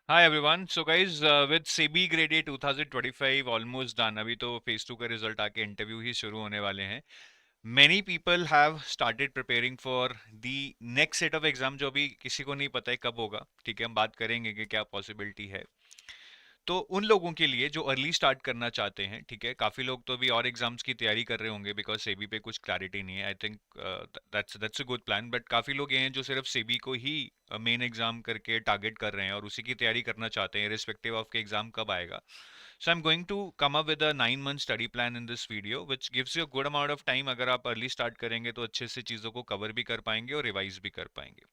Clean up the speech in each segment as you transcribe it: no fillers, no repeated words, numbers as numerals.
Hi everyone. So guys, with CB Grade A 2025 almost done, अभी तो phase 2 का result आके इंटरव्यू ही शुरू होने वाले हैं. Many people have started preparing for the next set of exam जो अभी किसी को नहीं पता है कब होगा. ठीक है, हम बात करेंगे कि क्या पॉसिबिलिटी है. तो उन लोगों के लिए जो अर्ली स्टार्ट करना चाहते हैं, ठीक है, काफी लोग तो अभी और एग्जाम्स की तैयारी कर रहे होंगे बिकॉज सेबी पे कुछ क्लैरिटी नहीं है. I think that's a good plan, but काफी लोग ये हैं जो सिर्फ सेबी को ही मेन एग्जाम करके टारगेट कर रहे हैं और उसी की तैयारी करना चाहते हैं रिस्पेक्टिव ऑफ के एग्जाम कब आएगा. So I'm going to come up with a 9 month study plan in this video, which gives you a good amount of time. अगर आप अर्ली स्टार्ट करेंगे तो अच्छे से चीज़ों को कवर भी कर पाएंगे और रिवाइज भी कर पाएंगे.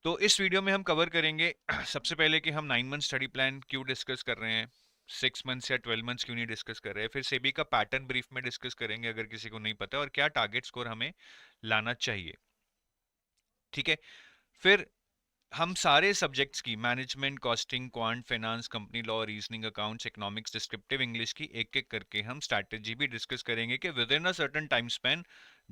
तो इस वीडियो में हम कवर करेंगे सबसे पहले कि हम 9 मंथ स्टडी प्लान क्यों डिस्कस कर रहे हैं, 6 मंथ्स या 12 मंथ्स क्यों नहीं डिस्कस कर रहे हैं, फिर सेबी का पैटर्न ब्रीफ में डिस्कस करेंगे अगर किसी को नहीं पता, और क्या टारगेट स्कोर हमें लाना चाहिए. ठीक है. फिर हम सारे सब्जेक्ट्स की management, costing, quant, finance, company law, reasoning, accounts, economics, descriptive English की एक एक करके हम स्ट्रैटेजी भी डिस्कस करेंगे कि with in a certain time Spain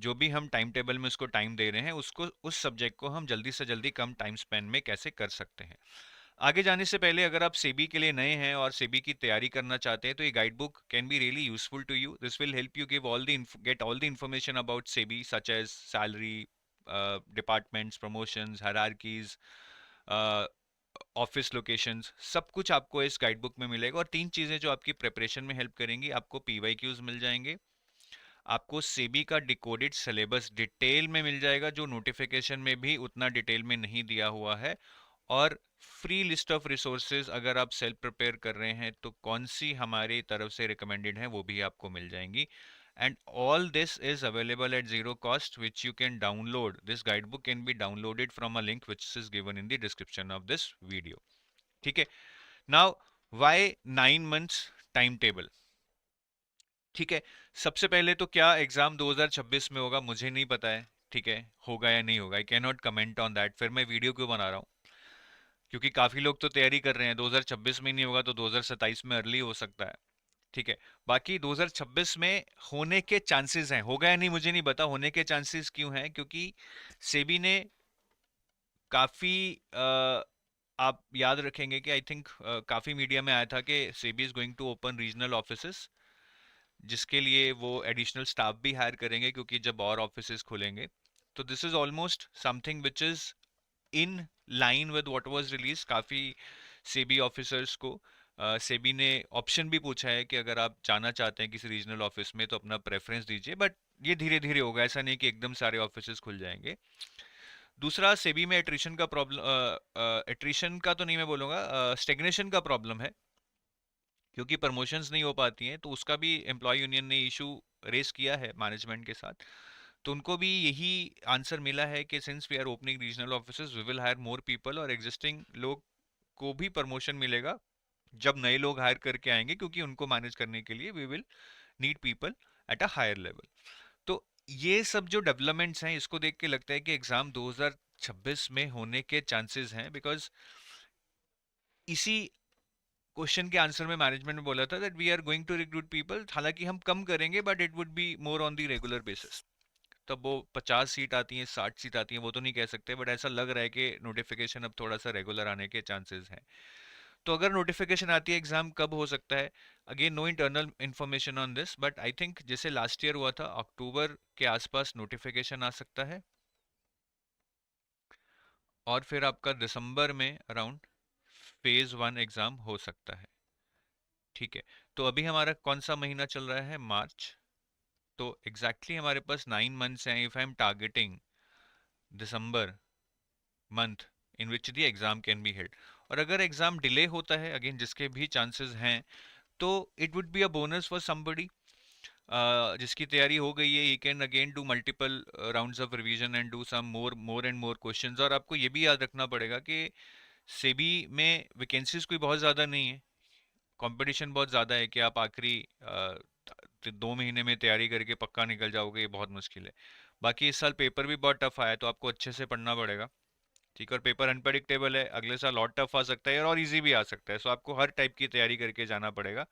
जो भी हम टाइम टेबल में उसको टाइम दे रहे हैं उसको उस सब्जेक्ट को हम जल्दी से जल्दी कम टाइम स्पेन में कैसे कर सकते हैं. आगे जाने से पहले अगर आप सेबी के लिए नए हैं और सेबी की तैयारी करना चाहते हैं तो ये guide book can be really useful to you. This will help you give all the get all the information about SEBI such as salary, departments, promotions, hierarchies, office locations, सब कुछ आपको इस गाइड बुक में मिलेगा. और तीन चीजें जो आपकी प्रिपरेशन में हेल्प करेंगी, आपको पीवाईक्यूज मिल जाएंगे, आपको सेबी का डिकोडेड सिलेबस डिटेल में मिल जाएगा जो नोटिफिकेशन में भी उतना डिटेल में नहीं दिया हुआ है, और फ्री लिस्ट ऑफ रिसोर्सेज अगर आप सेल्फ प्रिपेयर कर रहे हैं तो कौन सी हमारी तरफ से रिकमेंडेड है वो भी आपको मिल जाएंगी. And all this is available at zero cost, which you can download. This guidebook can be downloaded from a link which is given in the description of this video. ठीक है. Now, why 9 months timetable? ठीक है. सबसे पहले तो क्या exam 2026 में होगा मुझे नहीं पता है. ठीक है, होगा या नहीं होगा, I can not comment on that. फिर मैं वीडियो क्यों बना रहा हूँ? क्योंकि काफी लोग तो तैयारी कर रहे हैं. 2026 में नहीं होगा तो 2027 में अर्ली हो सकता है. ठीक है. बाकी 2026 में होने के चांसेस हैं, होगा या नहीं मुझे नहीं पता. होने के चांसेस क्यों हैं? क्योंकि सेबी ने काफी आप याद रखेंगे कि आई थिंक काफी मीडिया में आया था कि SEBI is going to open regional offices, जिसके लिए वो एडिशनल स्टाफ भी हायर करेंगे क्योंकि जब और ऑफिसेस खुलेंगे. तो this is almost something which is in line with what was release. काफी सेबी ऑफिसर्स को सेबी ने ऑप्शन भी पूछा है कि अगर आप जाना चाहते हैं किसी रीजनल ऑफिस में तो अपना प्रेफरेंस दीजिए, बट ये धीरे धीरे होगा, ऐसा नहीं कि एकदम सारे ऑफिसेस खुल जाएंगे. दूसरा, सेबी में एट्रिशन का प्रॉब्लम, एट्रिशन का तो नहीं मैं बोलूंगा, स्टेग्नेशन का प्रॉब्लम है क्योंकि प्रमोशंस नहीं हो पाती हैं. तो उसका भी एम्प्लॉय यूनियन ने इशू रेस किया है मैनेजमेंट के साथ. तो उनको भी यही आंसर मिला है कि since we are opening regional offices we will hire more people, और एग्जिस्टिंग लोग को भी प्रमोशन मिलेगा जब नए लोग हायर करके आएंगे, क्योंकि उनको मैनेज करने के लिए we will need people at a higher level. तो ये सब जो डेवलपमेंट्स हैं इसको देख के लगता है कि एग्जाम 2026 में होने के चांसेस हैं, बिकॉज इसी क्वेश्चन के आंसर में मैनेजमेंट ने बोला था that we are going to recruit people. हालांकि हम कम करेंगे but it would be more on the regular basis. तब वो 50 सीट आती हैं, 60 सीट आती हैं, वो तो नहीं कह सकते, बट ऐसा लग रहा है कि नोटिफिकेशन अब थोड़ा सा रेगुलर आने के चांसेस हैं. तो अगर नोटिफिकेशन आती है एग्जाम कब हो सकता है, again no internal information on this, but I think जैसे लास्ट ईयर हुआ था अक्टूबर के आसपास नोटिफिकेशन आ सकता है, और फिर आपका दिसंबर में अराउंड फेज 1 एग्जाम हो सकता है. ठीक है. तो अभी हमारा कौन सा महीना चल रहा है? मार्च. तो एग्जैक्टली हमारे पास 9 मंथ्स हैं if I am targeting December month in which the exam can be held. और अगर एग्जाम डिले होता है, अगेन जिसके भी चांसेस हैं, तो it would be a bonus for somebody जिसकी तैयारी हो गई है. He can again do multiple rounds of revision and do some more and more questions. और आपको ये भी याद रखना पड़ेगा कि सेबी में वैकेंसीज कोई बहुत ज़्यादा नहीं है, कंपटीशन बहुत ज़्यादा है कि आप आखिरी 2 महीने में तैयारी करके पक्का निकल जाओगे, ये बहुत मुश्किल है. बाकी इस साल पेपर भी बहुत टफ आया है तो आपको अच्छे से पढ़ना पड़ेगा. ठीक है. और पेपर अनप्रडिक्टेबल है, अगले साल और टफ आ सकता है और इजी भी आ सकता है. सो आपको हर टाइप की तैयारी करके जाना पड़ेगा.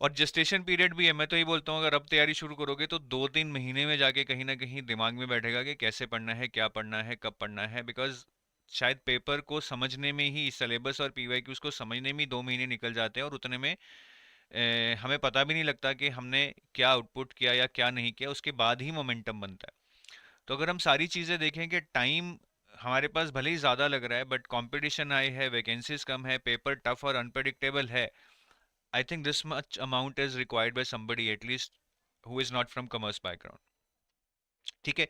और जेस्टेशन पीरियड भी है. मैं तो ये बोलता हूँ अगर अब तैयारी शुरू करोगे तो 2-3 महीने में जाके कहीं ना कहीं दिमाग में बैठेगा कि कैसे पढ़ना है, क्या पढ़ना है, कब पढ़ना है, बिकॉज शायद पेपर को समझने में ही, सिलेबस और पीवाईक्यूज को समझने में ही 2 महीने निकल जाते हैं और उतने में हमें पता भी नहीं लगता कि हमने क्या आउटपुट किया या क्या नहीं किया, उसके बाद ही मोमेंटम बनता है। तो अगर हम सारी चीज़ें देखें कि टाइम हमारे पास भले ही ज़्यादा लग रहा है बट कंपटीशन हाई है, वैकेंसीज कम है, पेपर टफ और अनप्रेडिक्टेबल है, I think this much amount is required by somebody at least who is not from commerce background. ठीक है,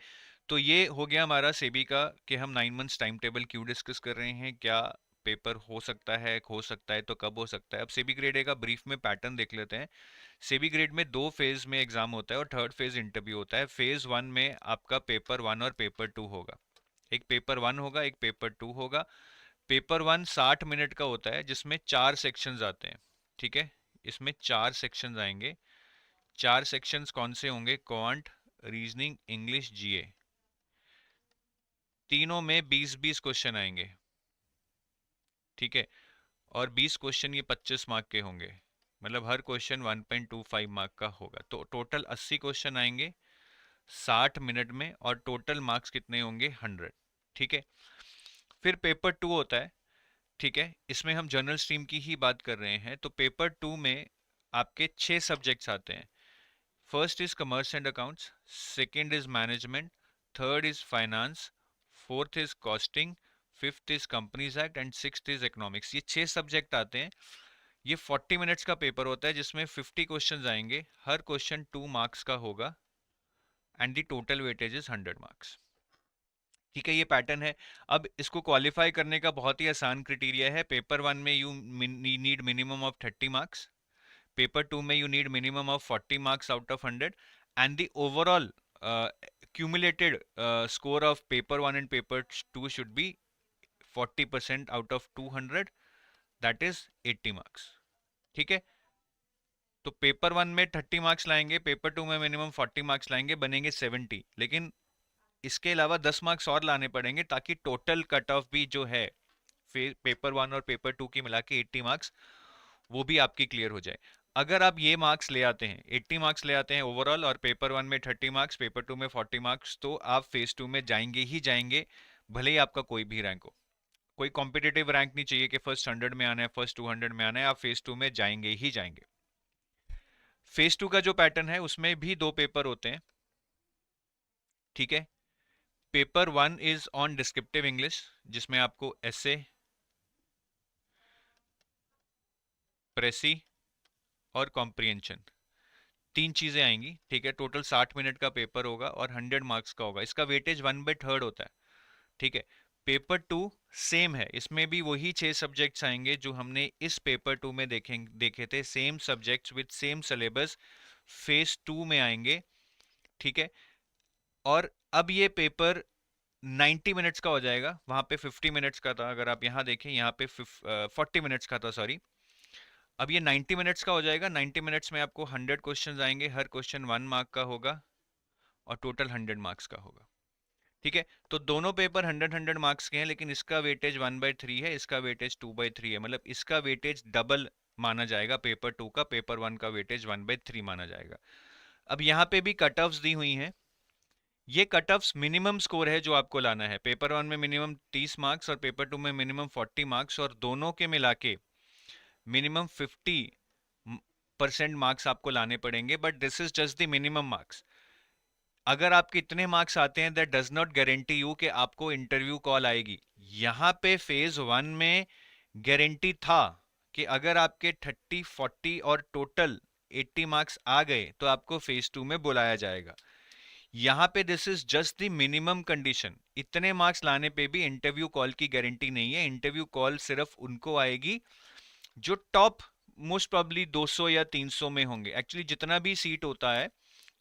तो ये हो गया हमारा सेबी का कि हम 9 मंथ्स टाइम टेबल क्यों डिस्कस कर रहे हैं, क्या पेपर हो सकता है तो कब हो सकता है। अब सेबी ग्रेड ए का ब्रीफ में पैटर्न देख लेते हैं। सेबी ग्रेड में 2 फेज में एग्जाम होता है और थर्ड फेज इंटरव्यू होता है। फेज 1 में आपका पेपर 1 और पेपर 2 होगा। एक पेपर 1 होगा, एक पेपर 2 होगा। पेपर 1 60 मिनट का होता है जिसमें 4 सेक्शंस आते हैं। ठीक है, इसमें 4 सेक्शंस आएंगे। 4 सेक्शंस कौन से होंगे? क्वांट, रीजनिंग, इंग्लिश, जीए। तीनों में 20-20 क्वेश्चन आएंगे। ठीक है, और 20 क्वेश्चन ये 25 मार्क के होंगे, मतलब हर क्वेश्चन 1.25 मार्क का होगा। तो टोटल 80 क्वेश्चन आएंगे 60 मिनट में और टोटल मार्क्स कितने होंगे? 100। ठीक है, फिर पेपर 2 होता है। ठीक है, इसमें हम जनरल स्ट्रीम की ही बात कर रहे हैं। तो पेपर 2 में आपके 6 सब्जेक्ट्स आते हैं। First is commerce and accounts, second is management, third is finance, fourth is costing, fifth is companies act and sixth is economics. ये 6 सब्जेक्ट आते हैं। ये 40 मिनट्स का पेपर होता है जिसमें 50 क्वेश्चंस आएंगे, हर क्वेश्चन 2 मार्क्स का होगा and the total weightage is 100 marks. ठीक है, ये पैटर्न है। अब इसको क्वालिफाई करने का बहुत ही आसान क्राइटेरिया है। पेपर 1 में you need minimum of 30 marks, paper 2 में you need minimum of 40 marks out of 100 and the overall cumulated score of paper 1 and paper 2 should be 40% out of 200, that is 80 marks। ठीक है, तो paper 1 में 30 marks लाएंगे, paper 2 में minimum 40 marks लाएंगे, बनेंगे 70। लेकिन इसके अलावा 10 मार्क्स और लाने पड़ेंगे ताकि टोटल कट ऑफ भी जो है पेपर 1 और पेपर 2 की मिला के 80 मार्क्स, वो भी आपकी क्लियर हो जाए। अगर आप ये मार्क्स ले आते हैं, 80 मार्क्स ले आते हैं ओवरऑल, और पेपर 1 में 30 मार्क्स, पेपर 2 में 40 मार्क्स, तो आप फेज 2 में जाएंगे ही जाएंगे, भले ही आपका कोई भी रैंक हो। कोई कॉम्पिटिटिव रैंक नहीं चाहिए कि फर्स्ट 100 में आना है, फर्स्ट 200 में आना है, आप फेज 2 में जाएंगे ही जाएंगे। फेज 2 का जो पैटर्न है उसमें भी 2 पेपर होते हैं। ठीक है, paper 1 is on descriptive English, जिसमें आपको एसे, प्रेसी और कॉम्प्रिहेंशन 3 चीजें आएंगी। ठीक है, टोटल 60 मिनट का पेपर होगा और 100 मार्क्स का होगा। इसका वेटेज 1/3 होता है। ठीक है, पेपर 2 सेम है, इसमें भी वही 6 सब्जेक्ट्स आएंगे जो हमने इस पेपर 2 में देखे थे, same subjects with same syllabus phase 2 में आएंगे। ठीक है, और अब ये पेपर 90 मिनट्स का हो जाएगा, वहां पे 50 मिनट्स का था, अगर आप यहाँ देखें यहाँ पे 40 मिनट्स का था, सॉरी। अब ये 90 मिनट्स का हो जाएगा। 90 मिनट्स में आपको 100 क्वेश्चंस आएंगे, हर क्वेश्चन 1 मार्क का होगा और टोटल 100 मार्क्स का होगा। ठीक है, तो दोनों पेपर 100 मार्क्स के हैं, लेकिन इसका वेटेज 1/3 है, इसका वेटेज 2/3 है, मतलब इसका वेटेज डबल माना जाएगा पेपर 2 का, पेपर 1 का वेटेज 1/3 माना जाएगा। अब यहाँ पे भी कट ऑफ्स दी हुई हैं। ये कट ऑफ्स मिनिमम स्कोर है जो आपको लाना है। पेपर 1 में मिनिमम 30 मार्क्स और पेपर 2 में मिनिमम 40 मार्क्स, और दोनों के मिला के मिनिमम 50% मार्क्स आपको लाने पड़ेंगे, but this is just the minimum marks. अगर आपके इतने मार्क्स आते हैं, that does not guarantee you कि आपको इंटरव्यू कॉल आएगी। यहां पे फेज 1 में गारंटी था कि अगर आपके 30, 40 और टोटल 80 मार्क्स आ गए तो आपको फेज 2 में बुलाया जाएगा। यहां पे this is just the minimum condition. इतने मार्क्स लाने पे भी इंटरव्यू कॉल की गारंटी नहीं है। इंटरव्यू कॉल सिर्फ उनको आएगी जो टॉप मोस्ट प्रॉब्ली 200 या 300 में होंगे। एक्चुअली जितना भी सीट होता है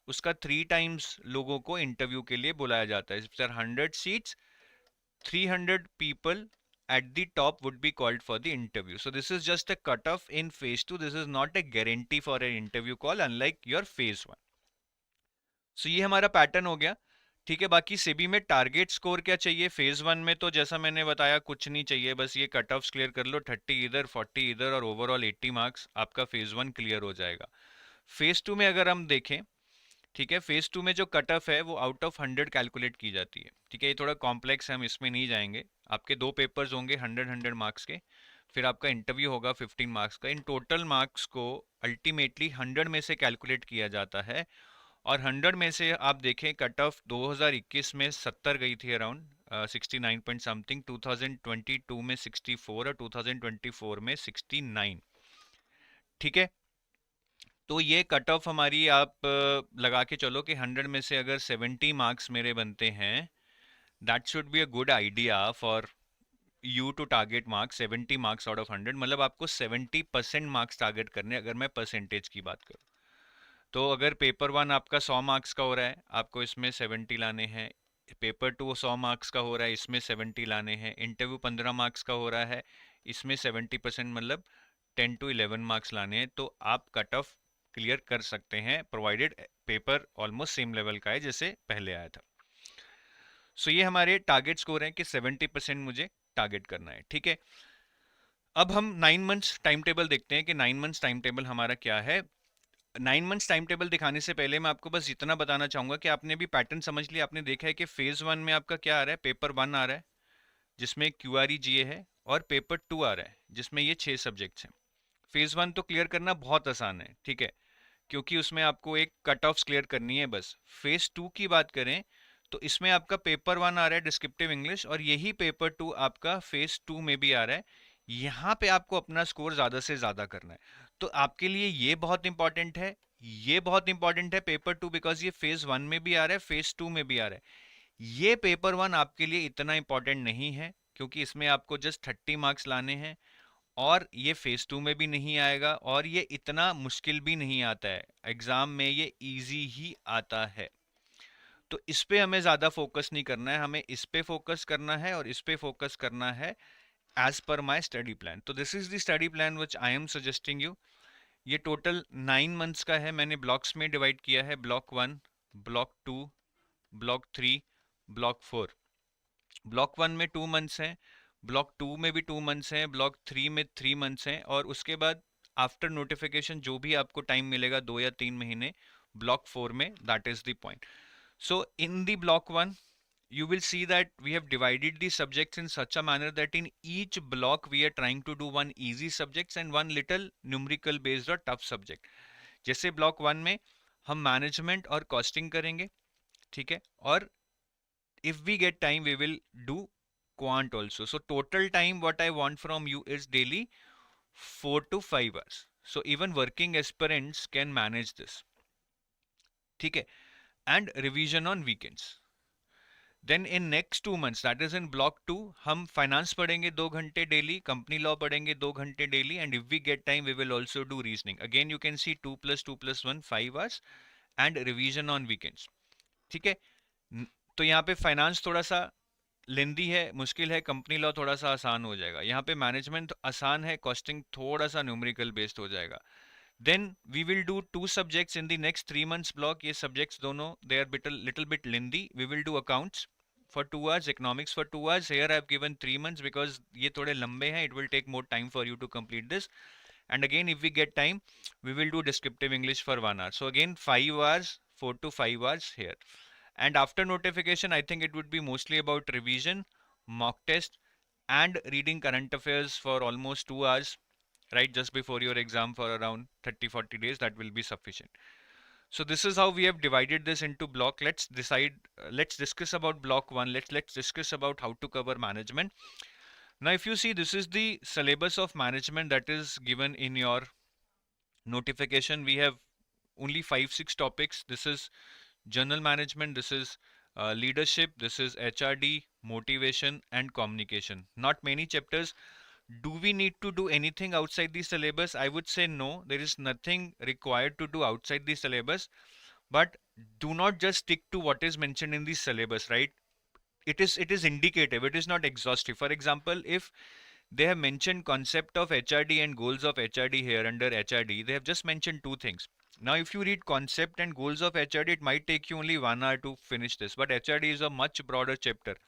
उसका 3 टाइम्स लोगों को इंटरव्यू के लिए बुलाया जाता है। Sir 100 seats, 300 people at the top would be called for the interview. So this is just a cutoff in phase 2. This is not a guarantee for an interview call unlike your phase 1. So ये हमारा pattern हो गया। ठीक है, बाकी सेबी में target score क्या चाहिए? फेज 1 में तो जैसा मैंने बताया कुछ नहीं चाहिए, बस ये कट ऑफ्स क्लियर कर लो, 30 इधर 40 इधर और ओवरऑल 80 मार्क्स, आपका फेज 1 क्लियर हो जाएगा। फेज 2 में अगर हम देखें ठीक है। फेज 2 में जो कट ऑफ है वो आउट ऑफ 100 कैलकुलेट की जाती है। ठीक है, ये थोड़ा कॉम्प्लेक्स है, हम इसमें नहीं जाएंगे। आपके 2 पेपर्स होंगे 100 मार्क्स के, फिर आपका इंटरव्यू होगा 15 मार्क्स का। इन टोटल मार्क्स को अल्टीमेटली 100 में से कैलकुलेट किया जाता है, और 100 में से आप देखें कट ऑफ 2021 में 70 गई थी अराउंड 69 पॉइंट समथिंग, 2022 में 64 और 2024 में 69। ठीक है, तो ये कट ऑफ हमारी आप लगा के चलो कि 100 में से अगर 70 मार्क्स मेरे बनते हैं, that should be a good idea for you to target marks 70 marks out of 100। मतलब आपको 70% मार्क्स टारगेट करने, अगर मैं परसेंटेज की बात करूं। तो अगर पेपर 1 आपका 100 मार्क्स का हो रहा है, आपको इसमें 70 लाने हैं। पेपर 2 100 मार्क्स का हो रहा है, इसमें 70 लाने हैं। इंटरव्यू 15 मार्क्स का हो रहा है, इसमें 70% मतलब 10 to 11 मार्क्स लाने हैं। तो आप कट ऑफ क्लियर कर सकते हैं, provided paper almost same level का है जैसे पहले आया था। सो ये हमारे टारगेट स्कोर हैं कि 70% मुझे टारगेट करना है। ठीक है, अब हम 9 मंथ्स टाइम टेबल देखते हैं कि 9 मंथ्स टाइम टेबल हमारा क्या है। 9 मंथ्स टाइम टेबल दिखाने से पहले मैं आपको बस इतना बताना चाहूंगा कि आपने भी पैटर्न समझ लिया। आपने देखा है कि फेज 1 में आपका क्या आ रहा है, पेपर 1 आ रहा है जिसमें क्यूआरई जीए है, और पेपर 2 आ रहा है जिसमें ये 6 सब्जेक्ट्स हैं। फेज 1 तो क्लियर करना बहुत आसान है, ठीक है, क्योंकि उसमें आपको एक कट ऑफ क्लियर करनी है बस। फेज 2 की बात करें तो इसमें आपका पेपर 1 आ रहा है डिस्क्रिप्टिव इंग्लिश, और यही पेपर 2 आपका फेज 2 में भी आ रहा है। यहाँ पे आपको अपना स्कोर ज्यादा से ज्यादा करना है। तो आपके लिए ये बहुत इंपॉर्टेंट है, ये बहुत इंपॉर्टेंट है पेपर 2, बिकॉज ये फेज 1 में भी आ रहा है, फेज 2 में भी आ रहा है। ये पेपर 1 आपके लिए इतना इंपॉर्टेंट नहीं है, क्योंकि इसमें आपको जस्ट 30 मार्क्स लाने हैं, और ये फेज 2 में भी नहीं आएगा, और ये इतना मुश्किल भी नहीं आता है एग्जाम में, ये इजी ही आता है। तो इस पे हमें ज्यादा फोकस नहीं करना है, हमें इस पे फोकस करना है, और इस पे फोकस करना है एज पर माई स्टडी प्लान। तो this is the study plan which I am suggesting you. ये टोटल 9 मंथ्स का है, मैंने ब्लॉक्स में डिवाइड किया है, block 1, block 2, block 3, block 4। Block 1 में 2 मंथ्स हैं, ब्लॉक 2 में भी 2 मंथ्स हैं, ब्लॉक 3 में 3 मंथ्स हैं, और उसके बाद आफ्टर नोटिफिकेशन जो भी आपको टाइम मिलेगा 2 या 3 महीने ब्लॉक 4 में, that is the point. So in the block 1, you will see that we have divided the subjects in such a manner that in each block we are trying to do one easy subjects and one little numerical based or tough subject. जैसे block 1 में हम management और costing करेंगे, ठीक है, और if we get time we will do quant also. So total time what I want from you is daily 4 to 5 hours. So even working aspirants can manage this, ठीक है, and revision on weekends. Then in next 2 months that is in block 2, हम finance पढ़ेंगे 2 घंटे daily, company law पढ़ेंगे 2 घंटे daily, and if we get time we will also do reasoning. Again you can see 2+2+1 5 hours and revision on weekends. ठीक है, तो यहाँ पे फाइनेंस थोड़ा सा लेंदी है, मुश्किल है, कंपनी लॉ थोड़ा सा आसान हो जाएगा। यहाँ पे मैनेजमेंट आसान है, कॉस्टिंग थोड़ा सा न्यूमेरिकल बेस्ड हो जाएगा। Then we will do 2 subjects in the next 3 months block. ये सब्जेक्ट्स दोनों they are little bit lengthy. We will do accounts for 2 hours, economics for 2 hours. Here I have given 3 months because ये थोड़े लंबे हैं, it will take more time for you to complete this. And again if we get time we will do descriptive English for 1 hour. So again 5 hours, 4 to 5 hours here. And after notification I think it would be mostly about revision, mock test, and reading current affairs for almost 2 hours, right, just before your exam for around 30-40 days. That will be sufficient. So this is how we have divided this into block. Let's decide, let's discuss about block 1. Let's discuss about how to cover management. Now if you see, this is the syllabus of management that is given in your notification. We have only 5-6 topics. This is general management, this is leadership, this is HRD, motivation, and communication. Not many chapters. Do we need to do anything outside the syllabus? I would say no, there is nothing required to do outside the syllabus. But do not just stick to what is mentioned in the syllabus, right? It is indicative, it is not exhaustive. For example, if they have mentioned concept of HRD and goals of HRD here under HRD, they have just mentioned 2 things. Now if you read concept and goals of HRD, it might take you only 1 hour to finish this, but HRD is a much broader chapter.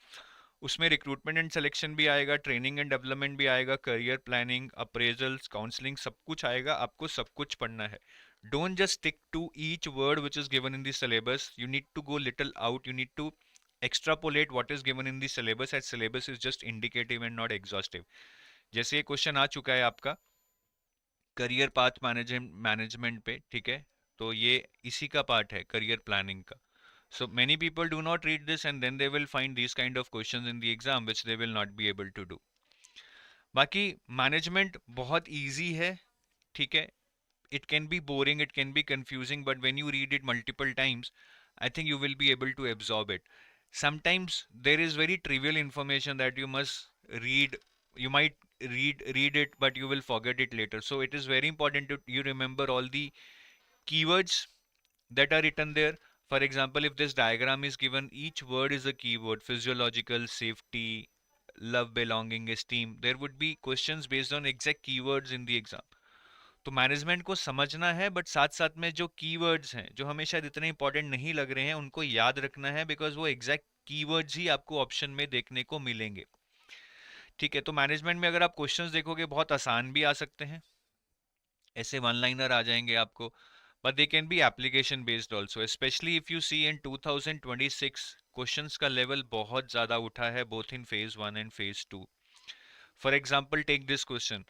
उसमें recruitment and selection भी आएगा, training and development भी आएगा, career planning, appraisals, counselling, सब कुछ आएगा, आपको सब कुछ पढ़ना है। Don't just stick to each word which is given in the syllabus. You need to go little out. You need to extrapolate what is given in the syllabus, as syllabus is just indicative and not exhaustive. जैसे ये question आ चुका है आपका career path management पे, ठीक है, तो ये इसी का पार्ट है, करियर प्लानिंग का. So many people do not read this and then they will find these kind of questions in the exam which they will not be able to do. बाकी मैनेजमेंट बहुत easy है, ठीक है. It can be boring, it can be confusing, but when you read it multiple times, I think you will be able to absorb it. Sometimes there is very trivial information that you must read. You might read it, but you will forget it later. So it is very important to you remember all the keywords that are written there. For example, if this diagram is given, each word is a keyword: physiological, safety, love, belonging, esteem. There would be questions based on exact keywords in the exam. तो management को समझना है, but साथ साथ में जो keywords हैं जो हमें शायद इतने इंपॉर्टेंट नहीं लग रहे हैं उनको याद रखना है, बिकॉज वो एग्जैक्ट कीवर्ड्स ही आपको ऑप्शन में देखने को मिलेंगे. ठीक है, तो मैनेजमेंट में अगर आप क्वेश्चंस देखोगे बहुत आसान भी आ सकते हैं, ऐसे वन लाइनर आ जाएंगे आपको, but they can be application based also. Specially if you see in 2026 questions का लेवल बहुत ज़्यादा उठा है, both in phase 1 and phase 2. For example take this question.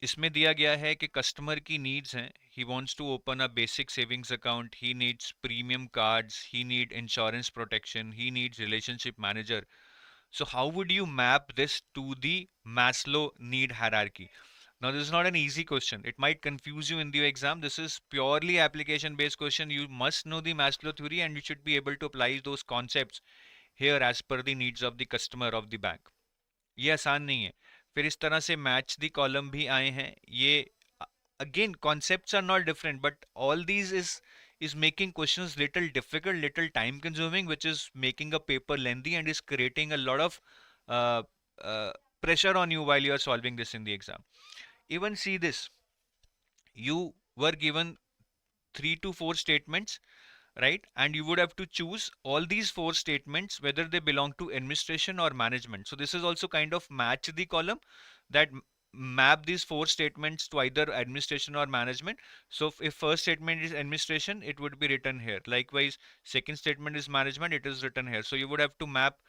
इसमें दिया गया है कि कस्टमर की नीड्स हैं, he wants to open a basic savings account, he needs premium cards, he need insurance protection, he needs relationship manager. So how would you map this to the Maslow need hierarchy? Now this is not an easy question. It might confuse you in the exam. This is purely application based question. You must know the Maslow theory and you should be able to apply those concepts here as per the needs of the customer of the bank. ये आसान नहीं है. फिर इस तरह से match the column भी आए हैं. ये again concepts are not different, but all these is making questions little difficult, little time consuming, which is making a paper lengthy and is creating a lot of uh, uh, pressure on you while you are solving this in the exam. Even see this, you were given 3 to 4 statements, right? And you would have to choose all these 4 statements whether they belong to administration or management. So this is also kind of match the column that map these 4 statements to either administration or management. So if first statement is administration, it would be written here. Likewise, second statement is management, it is written here. So you would have to map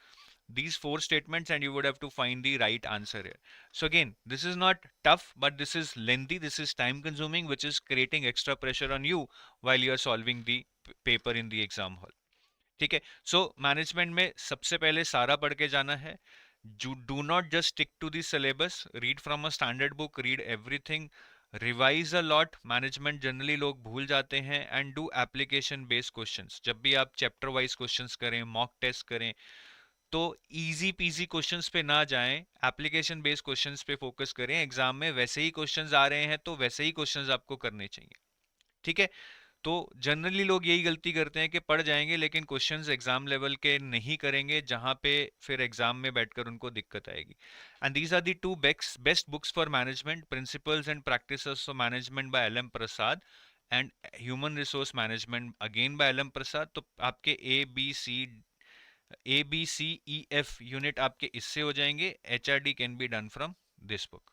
these 4 statements and you would have to find the right answer here. So again, this is not tough, but this is lengthy, this is time consuming, which is creating extra pressure on you while you are solving the paper in the exam hall. ठीक है, so management में सबसे पहले सारा पढ़ के जाना है. Do not just stick to the syllabus, read from a standard book, read everything, revise a lot. Management generally लोग भूल जाते हैं. And do application based questions. जब भी आप चैप्टर वाइज क्वेश्चंस करें, मॉक टेस्ट करें, तो इजी पीजी क्वेश्चंस पे ना जाएं, एप्लीकेशन बेस्ड क्वेश्चंस पे फोकस करें. एग्जाम में वैसे ही क्वेश्चंस आ रहे हैं तो वैसे ही क्वेश्चंस आपको करने चाहिए. ठीक है, तो जनरली लोग यही गलती करते हैं कि पढ़ जाएंगे लेकिन क्वेश्चंस एग्जाम लेवल के नहीं करेंगे, जहां पे फिर एग्जाम में बैठकर उनको दिक्कत आएगी. And these are the 2 best books for management: principles and practices of management by L M Prasad and human resource management again by L M Prasad. तो आपके A B C E F unit आपके इससे हो जाएंगे. HRD can be done from this book.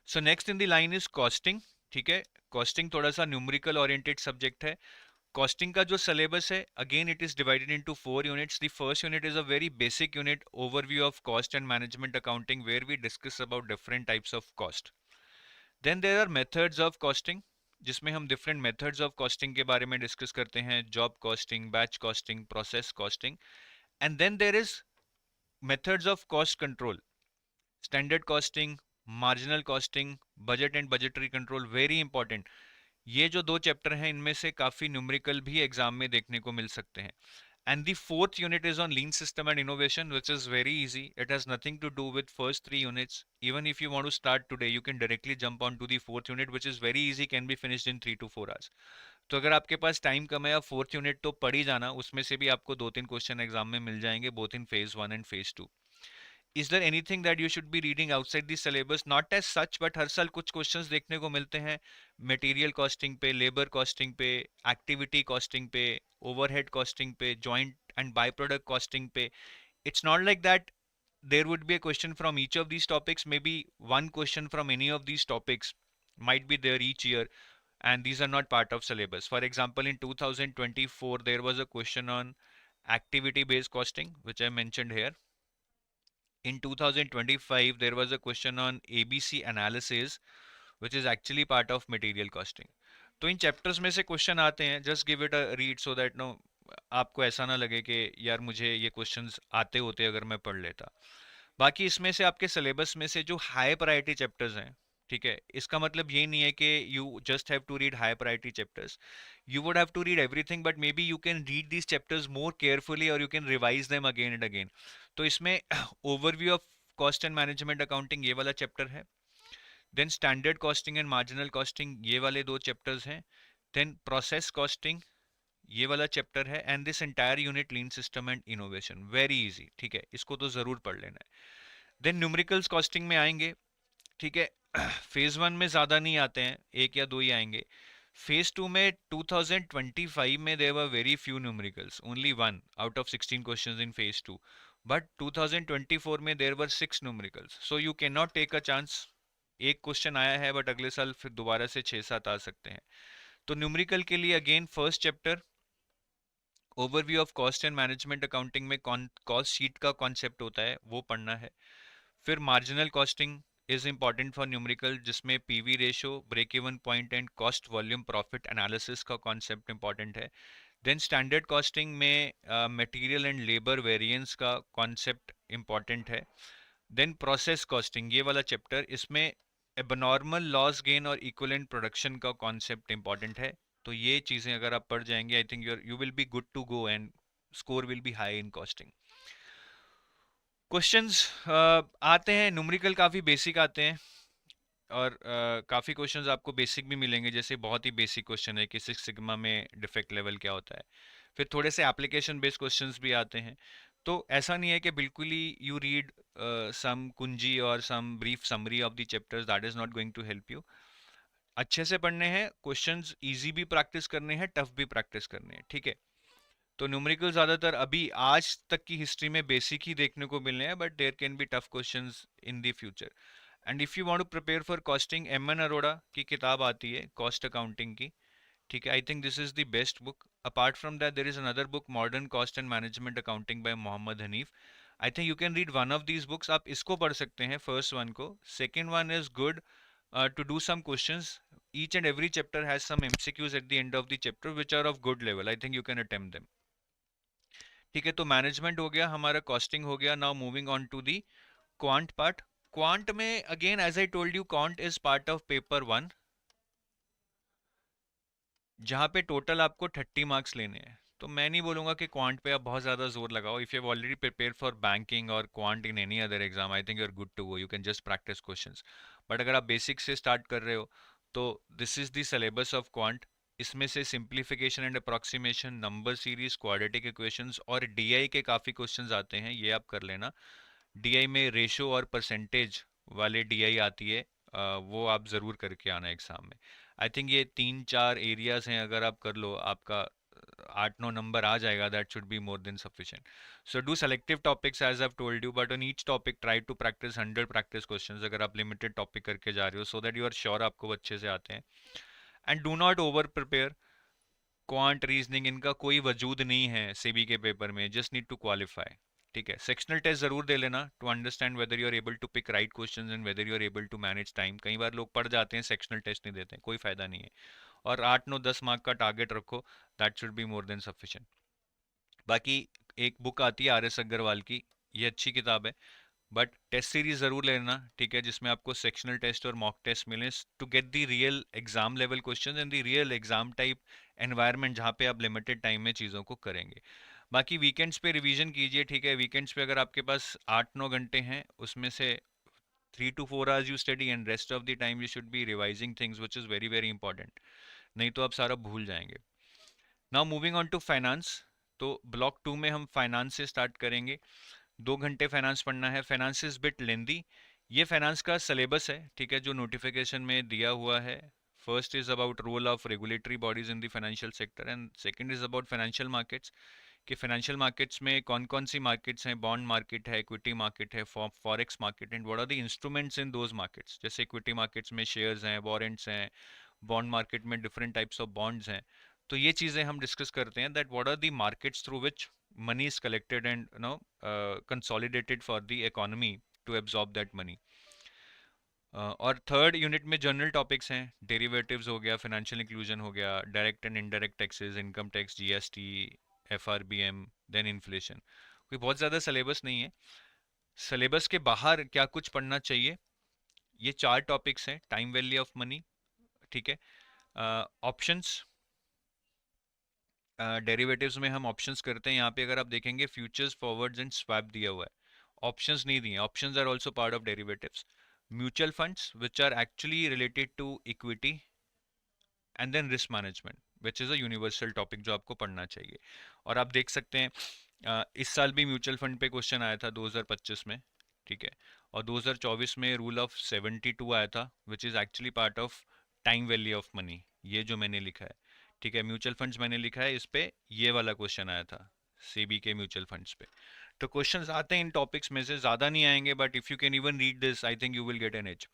So next in the line is costing. ठीक है, costing थोड़ा सा न्यूमेरिकल ओरिएंटेड सब्जेक्ट है. कॉस्टिंग का जो सिलेबस है, again it is divided into 4 units. The first unit is a very basic unit, overview of cost and management accounting, where we discuss about different types of cost. Then there are methods of costing, जिसमें हम different methods of costing के बारे में discuss करते हैं: job costing, batch costing, process costing. And then there is methods of cost control, standard costing, marginal costing, budget and budgetary control. Very important. ये जो 2 chapter हैं इनमें से काफी न्यूमेरिकल भी एग्जाम में देखने को मिल सकते हैं. And the fourth unit is on lean system and innovation, which is very easy. It has nothing to do with first 3 units. Even if you want to start today, you can directly jump on to the fourth unit, which is very easy, can be finished in 3 to 4 hours. तो अगर आपके पास time कम है, आप fourth unit तो पढ़ ही जाना, उसमें से भी आपको 2-3 क्वेश्चन एग्जाम में मिल जाएंगे, both in phase 1 and phase 2. Is there anything that you should be reading outside the syllabus? Not as such, but हर साल कुछ क्वेश्चंस देखने को मिलते हैं मटेरियल कॉस्टिंग पे, लेबर कॉस्टिंग पे, एक्टिविटी कॉस्टिंग पे, ओवरहेड कॉस्टिंग पे, joint and by product costing पे. It's not like that there would be a question from each of these topics. Maybe one question from any of these topics might be there each year. and these are not part of syllabus. For example, in 2024 there was a question on activity based costing, which I mentioned here. In 2025 there was a question on ABC analysis, which is actually part of material costing. तो इन chapters में से question आते हैं, just give it a read so that no आपको ऐसा ना लगे कि यार मुझे ये क्वेश्चंस आते होते अगर मैं पढ़ लेता। बाकी इसमें से आपके सिलेबस में से जो हाई प्रायोरिटी चैप्टर्स हैं, ठीक है, इसका मतलब ये नहीं है कि you just have to read high priority chapters, you would have to read everything, but maybe you can read these chapters more carefully or you can revise them again and again. तो इसमें overview of cost and management accounting ये वाला chapter है, then standard costing and marginal costing ये वाले दो chapters हैं, then process costing ये वाला चैप्टर है, and this entire unit lean system and innovation, very easy, ठीक है, इसको तो जरूर पढ़ लेना है। देन न्यूमेरिकल्स कॉस्टिंग में आएंगे, ठीक है। फेज वन में ज्यादा नहीं आते हैं, एक या दो ही आएंगे। फेज टू में 2025 में there were very few numericals, only one out of 16 questions in phase two, but 2024 में there were 6 numericals, so you can not take a chance. एक क्वेश्चन आया है बट अगले साल फिर दोबारा से 6-7 आ सकते हैं। तो न्यूमेरिकल के लिए again first chapter overview of cost and management accounting में कॉस्ट शीट का कॉन्सेप्ट होता है, वो पढ़ना है। फिर marginal costing is important for numerical, जिसमें PV ratio, break even point and cost volume profit analysis का कॉन्सेप्ट इंपॉर्टेंट है। देन स्टैंडर्ड कॉस्टिंग में मटेरियल एंड लेबर वेरिएंस का कॉन्सेप्ट इंपॉर्टेंट है। देन प्रोसेस कॉस्टिंग ये वाला चैप्टर, इसमें abnormal loss gain और इक्विवेलेंट प्रोडक्शन का कॉन्सेप्ट इंपॉर्टेंट है। तो ये चीज़ें अगर आप पढ़ जाएंगे, I think you will be good to go and score will be high in costing. Questions आते हैं, न्यूमेरिकल काफ़ी बेसिक आते हैं, और काफ़ी क्वेश्चंस आपको बेसिक भी मिलेंगे, जैसे बहुत ही बेसिक क्वेश्चन है कि सिक्स सिग्मा में डिफेक्ट लेवल क्या होता है। फिर थोड़े से एप्लीकेशन बेस्ड क्वेश्चंस भी आते हैं। तो ऐसा नहीं है कि बिल्कुल ही यू रीड सम कुंजी और some brief summary of the chapters, that is not going to help you. अच्छे से पढ़ने हैं क्वेश्चंस, इजी भी प्रैक्टिस करने हैं, टफ भी प्रैक्टिस करने हैं, ठीक है। तो न्यूमेरिकल ज़्यादातर अभी आज तक की हिस्ट्री में बेसिक ही देखने को मिलने हैं, but there can be tough questions in the future. And if you want to prepare for costing, M N Arora की किताब आती है कॉस्ट अकाउंटिंग की, ठीक है, I think this is the best book. Apart from that there is another book, modern cost and management accounting by Mohammed Hanif. I think you can read one of these books, आप इसको पढ़ सकते हैं, first one को। Second one is good to do some questions. Each and every chapter has some MCQs at the end of the chapter which are of good level. I think you can attempt them. ठीक है, तो management हो गया हमारा, costing हो गया। Now moving on to the quant part. Quant में again as I told you, quant is part of paper one, जहाँ पे टोटल आपको 30 मार्क्स लेने हैं। तो मैं नहीं बोलूंगा कि क्वांट पे आप बहुत ज़्यादा जोर लगाओ। If you have already prepare for banking और quant in any other exam, I think you are good to go, you can just practice questions. But अगर आप बेसिक से स्टार्ट कर रहे हो तो this is the syllabus of quant. इसमें से simplification and approximation, number series, quadratic equations और डीआई के काफ़ी क्वेश्चंस आते हैं, ये आप कर लेना। डीआई में रेशो और परसेंटेज वाले डीआई आती है, वो आप ज़रूर करके आना एग्ज़ाम में। आई थिंक ये 3-4 एरियाज हैं, अगर आप कर लो आपका 8-9 नंबर आ जाएगा, that should be more than sufficient. So do selective topics as I have told you, but on each topic try to practise 100 practice questions, अगर आप लिमिटेड टॉपिक करके जा रहे हो, so that you are sure आपको अच्छे से आते हैं। And do not over prepare. Quant, reasoning, इनका कोई वजूद नहीं है सीबी के पेपर में, जस्ट नीड टू क्वालिफाई, ठीक है। सेक्शनल टेस्ट जरूर दे लेना to understand whether you are able to pick right questions and whether you are able to manage time. कई बार लोग पढ़ जाते हैं, सेक्शनल टेस्ट नहीं देते हैं, कोई फायदा नहीं है। और 8-9-10 मार्क का टारगेट रखो, that should be more than sufficient. बाकी एक बुक आती है आर एस अग्रवाल की, ये अच्छी किताब है, बट टेस्ट सीरीज जरूर लेना, ठीक है, जिसमें आपको सेक्शनल टेस्ट और मॉक टेस्ट मिले to get the real exam level questions and the real exam type environment, जहाँ पे आप लिमिटेड टाइम में चीज़ों को करेंगे। बाकी वीकेंड्स पे रिवीजन कीजिए, ठीक है। वीकेंड्स पे अगर आपके पास 8-9 घंटे हैं, उसमें से 3 to 4 hours you study and rest of the time you should be revising things, which is very very important, नहीं तो आप सारा भूल जाएंगे। Now moving on to finance. तो ब्लॉक 2 में हम फाइनेंस से स्टार्ट करेंगे। 2 घंटे फाइनेंस पढ़ना है। फाइनेंस इज बिट लेंदी, ये फाइनेंस का सिलेबस है, ठीक है, जो नोटिफिकेशन में दिया हुआ है। First is about role of regulatory bodies in the financial sector, and second is about financial markets, कि फाइनेंशियल मार्केट्स में कौन कौन सी मार्केट्स हैं। बॉन्ड मार्केट है, इक्विटी मार्केट है, forex market, and what are the instruments in those markets. जैसे equity markets में शेयर्स हैं, वारंट्स हैं, बॉन्ड मार्केट में डिफरेंट टाइप्स ऑफ बॉन्ड्स हैं। तो ये चीज़ें हम डिस्कस करते हैं, that what are the markets through which money is collected and consolidated for the economy to absorb that money. और थर्ड यूनिट में जनरल टॉपिक्स हैं, डेरिवेटिव्स हो गया, फाइनेंशियल इंक्लूजन हो गया, direct and indirect taxes, income tax, GST, FRBM, then inflation. कोई बहुत ज़्यादा सिलेबस नहीं है। सिलेबस के बाहर क्या कुछ पढ़ना चाहिए, ये चार टॉपिक्स हैं। टाइम वैल्यू ऑफ मनी, ठीक है। ऑप्शंस, डेरिवेटिव्स में हम ऑप्शंस करते हैं। यहाँ पे अगर आप देखेंगे फ्यूचर्स, फॉरवर्ड्स एंड स्वैप दिया हुआ है, ऑप्शंस नहीं दिए। Options are also part of derivatives. Mutual funds which are actually related to equity, and then risk management which is a universal topic जो आपको पढ़ना चाहिए। और आप देख सकते हैं इस साल भी म्यूचुअल फंड पे क्वेश्चन आया था 2025 में, ठीक है। और 2024 में रूल ऑफ 72 आया था which is actually part of time value of money, ये जो मैंने लिखा है, ठीक है। म्यूचुअल फंड्स मैंने लिखा है, इस पे ये वाला क्वेश्चन आया था सेबी के म्यूचुअल फंड्स पे। तो क्वेश्चंस आते हैं इन टॉपिक्स में से, ज़्यादा नहीं आएंगे, but if you can even read this I think you will get an edge.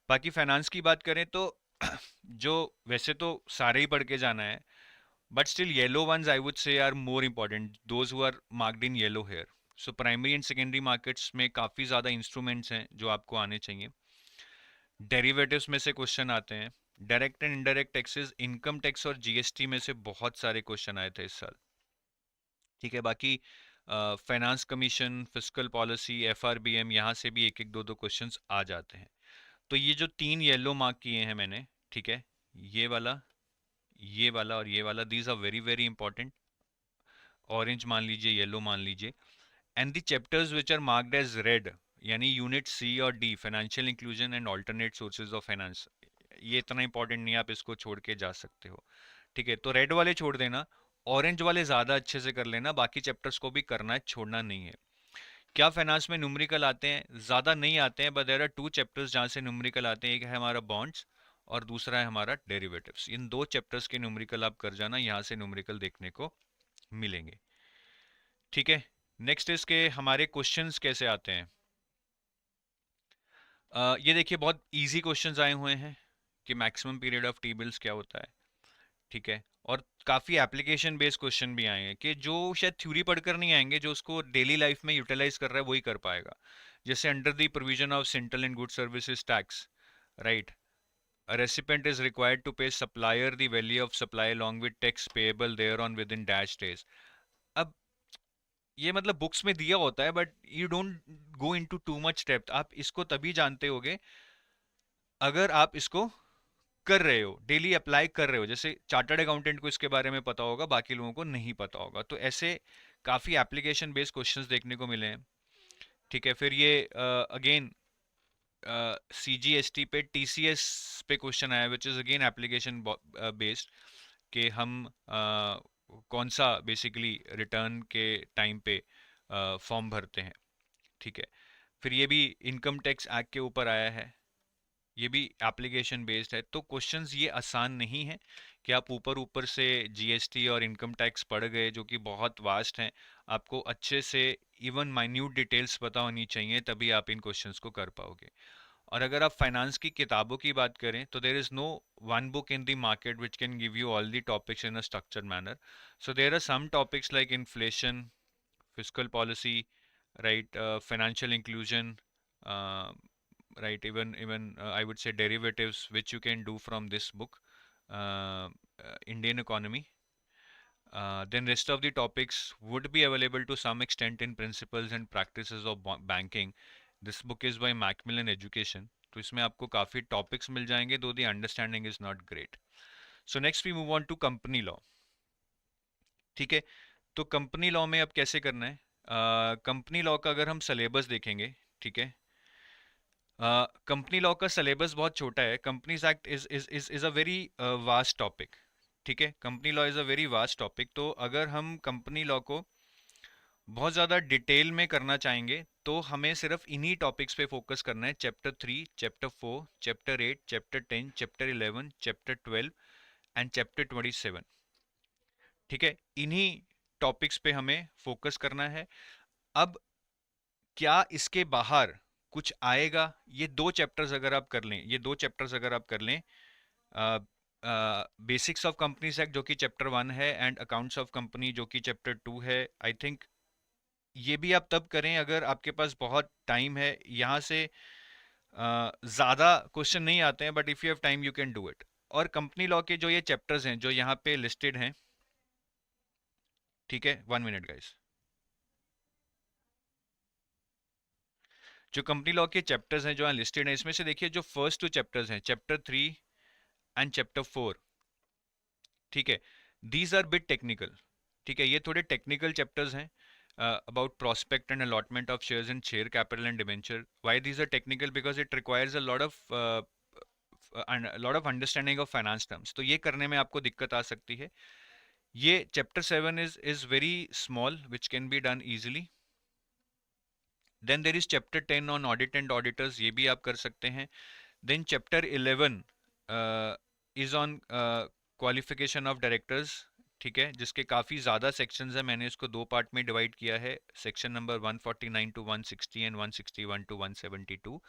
बाकी फाइनेंस की बात करें तो जो वैसे तो सारे ही पढ़ के जाना है, but still yellow ones I would say are more important, those who are marked in yellow here. So primary and secondary markets में काफ़ी ज़्यादा इंस्ट्रूमेंट्स हैं जो आपको आने चाहिए। डेरिवेटिव्स में से क्वेश्चन आते हैं, direct and indirect taxes, income tax और जीएसटी में से बहुत सारे क्वेश्चन आए थे इस साल, ठीक है। बाकी finance commission, fiscal policy, FRBM, यहाँ से भी एक एक दो दो क्वेश्चंस आ जाते हैं। तो ये जो तीन येलो मार्क किए हैं मैंने, ठीक है, ये वाला, ये वाला और ये वाला, these are very very important. Orange मान लीजिए, येलो मान लीजिए। And the chapters which are marked as red, यानी यूनिट सी और D, financial inclusion and alternate sources of finance, ये इतना इंपॉर्टेंट नहीं है, आप इसको छोड़ के जा सकते हो, ठीक है। तो रेड वाले छोड़ देना, ऑरेंज वाले ज़्यादा अच्छे से कर लेना, बाकी चैप्टर्स को भी करना है, छोड़ना नहीं है। क्या फाइनेंस में न्यूमेरिकल आते हैं? ज़्यादा नहीं आते हैं, but there are two chapters जहाँ से न्यूमेरिकल आते हैं। एक है हमारा बॉन्ड्स और दूसरा है हमारा डेरिवेटिव्स। इन दो चैप्टर्स के न्यूमेरिकल आप कर जाना, यहाँ से न्यूमेरिकल देखने को मिलेंगे, ठीक है। नेक्स्ट इसके हमारे क्वेश्चंस कैसे आते हैं। ये देखिए बहुत इजी क्वेश्चंस आए हुए हैं कि maximum period of T bills क्या होता है, ठीक है। और काफ़ी एप्लीकेशन बेस्ड क्वेश्चन भी आए हैं कि जो शायद थ्योरी पढ़कर नहीं आएंगे, जो उसको डेली लाइफ में यूटिलाइज कर रहा है वही कर पाएगा। जैसे under the provision of central and good services tax, right, a recipient is required to pay supplier the value of supply along with tax payable thereon within dash days। अब ये मतलब बुक्स में दिया होता है, but you don't go into too much depth. आप इसको तभी जानते होगे अगर आप इसको कर रहे हो, डेली अप्लाई कर रहे हो। जैसे चार्टर्ड अकाउंटेंट को इसके बारे में पता होगा, बाकी लोगों को नहीं पता होगा। तो ऐसे काफ़ी एप्लीकेशन बेस्ड क्वेश्चंस देखने को मिले हैं, ठीक है। फिर ये अगेन सीजीएसटी पे, टीसीएस पे क्वेश्चन आया which is again application based, कि हम कौन सा बेसिकली रिटर्न के टाइम पे फॉर्म भरते हैं, ठीक है। फिर ये भी इनकम टैक्स एक्ट के ऊपर आया है, ये भी एप्लीकेशन बेस्ड है। तो क्वेश्चंस ये आसान नहीं है कि आप ऊपर ऊपर से जीएसटी और इनकम टैक्स पढ़ गए, जो कि बहुत वास्ट हैं। आपको अच्छे से इवन माइन्यूट डिटेल्स पता होनी चाहिए, तभी आप इन क्वेश्चंस को कर पाओगे। और अगर आप फाइनेंस की किताबों की बात करें तो there is no one book in the market which can give you all the topics in a structured manner. So there are some topics like inflation, fiscal policy, right, financial inclusion, uh, right, even I would say derivatives which you can do from this book, Indian economy. Then rest of the topics would be available to some extent in principles and practices of banking. This book is by Macmillan Education, तो इसमें आपको काफ़ी topics मिल जाएंगे, though the understanding is not great. So next we move on to company law, ठीक है। तो company law में अब कैसे करना है, कंपनी लॉ का अगर हम सिलेबस देखेंगे, ठीक है। कंपनी लॉ का सिलेबस बहुत छोटा है। Companies act is a very vast topic, ठीक है। Company law is a very vast topic. तो अगर हम कंपनी लॉ को बहुत ज़्यादा डिटेल में करना चाहेंगे तो हमें सिर्फ इन्हीं टॉपिक्स पे फोकस करना है, chapter 3, chapter 4, chapter 8, chapter 10, chapter 11, chapter 12 and chapter 27, ठीक है। इन्हीं टॉपिक्स पे हमें फोकस करना है। अब क्या इसके बाहर कुछ आएगा? ये दो चैप्टर्स अगर आप कर लें, ये दो चैप्टर्स अगर आप कर लें, बेसिक्स ऑफ कंपनीज एक्ट जो कि चैप्टर 1 है, एंड अकाउंट्स ऑफ कंपनी जो कि चैप्टर 2 है। आई थिंक ये भी आप तब करें अगर आपके पास बहुत टाइम है। यहाँ से ज़्यादा क्वेश्चन नहीं आते हैं, but if you have time you can do it. और कंपनी लॉ के जो ये चैप्टर्स हैं जो यहाँ पे लिस्टेड हैं, ठीक है, 1 मिनट गाइस। जो कंपनी लॉ के चैप्टर्स हैं जो यहाँ लिस्टेड हैं, इसमें से देखिए जो फर्स्ट 2 चैप्टर्स हैं, चैप्टर 3 एंड चैप्टर 4, ठीक है, दीज आर बिट टेक्निकल। ठीक है, ये थोड़े टेक्निकल चैप्टर्स हैं about prospect and allotment of shares in share capital and debenture. Why these are technical? Because it requires a lot of understanding of finance terms, तो ये करने में आपको दिक्कत आ सकती है। ये chapter 7 is very small which can be done easily. Then there is chapter 10 on audit and auditors, ये भी आप कर सकते हैं। Then chapter 11 is on qualification of directors, ठीक है, जिसके काफ़ी ज़्यादा सेक्शंस हैं। मैंने इसको 2 पार्ट में डिवाइड किया है, section number 149 to 160 and 161 to 172।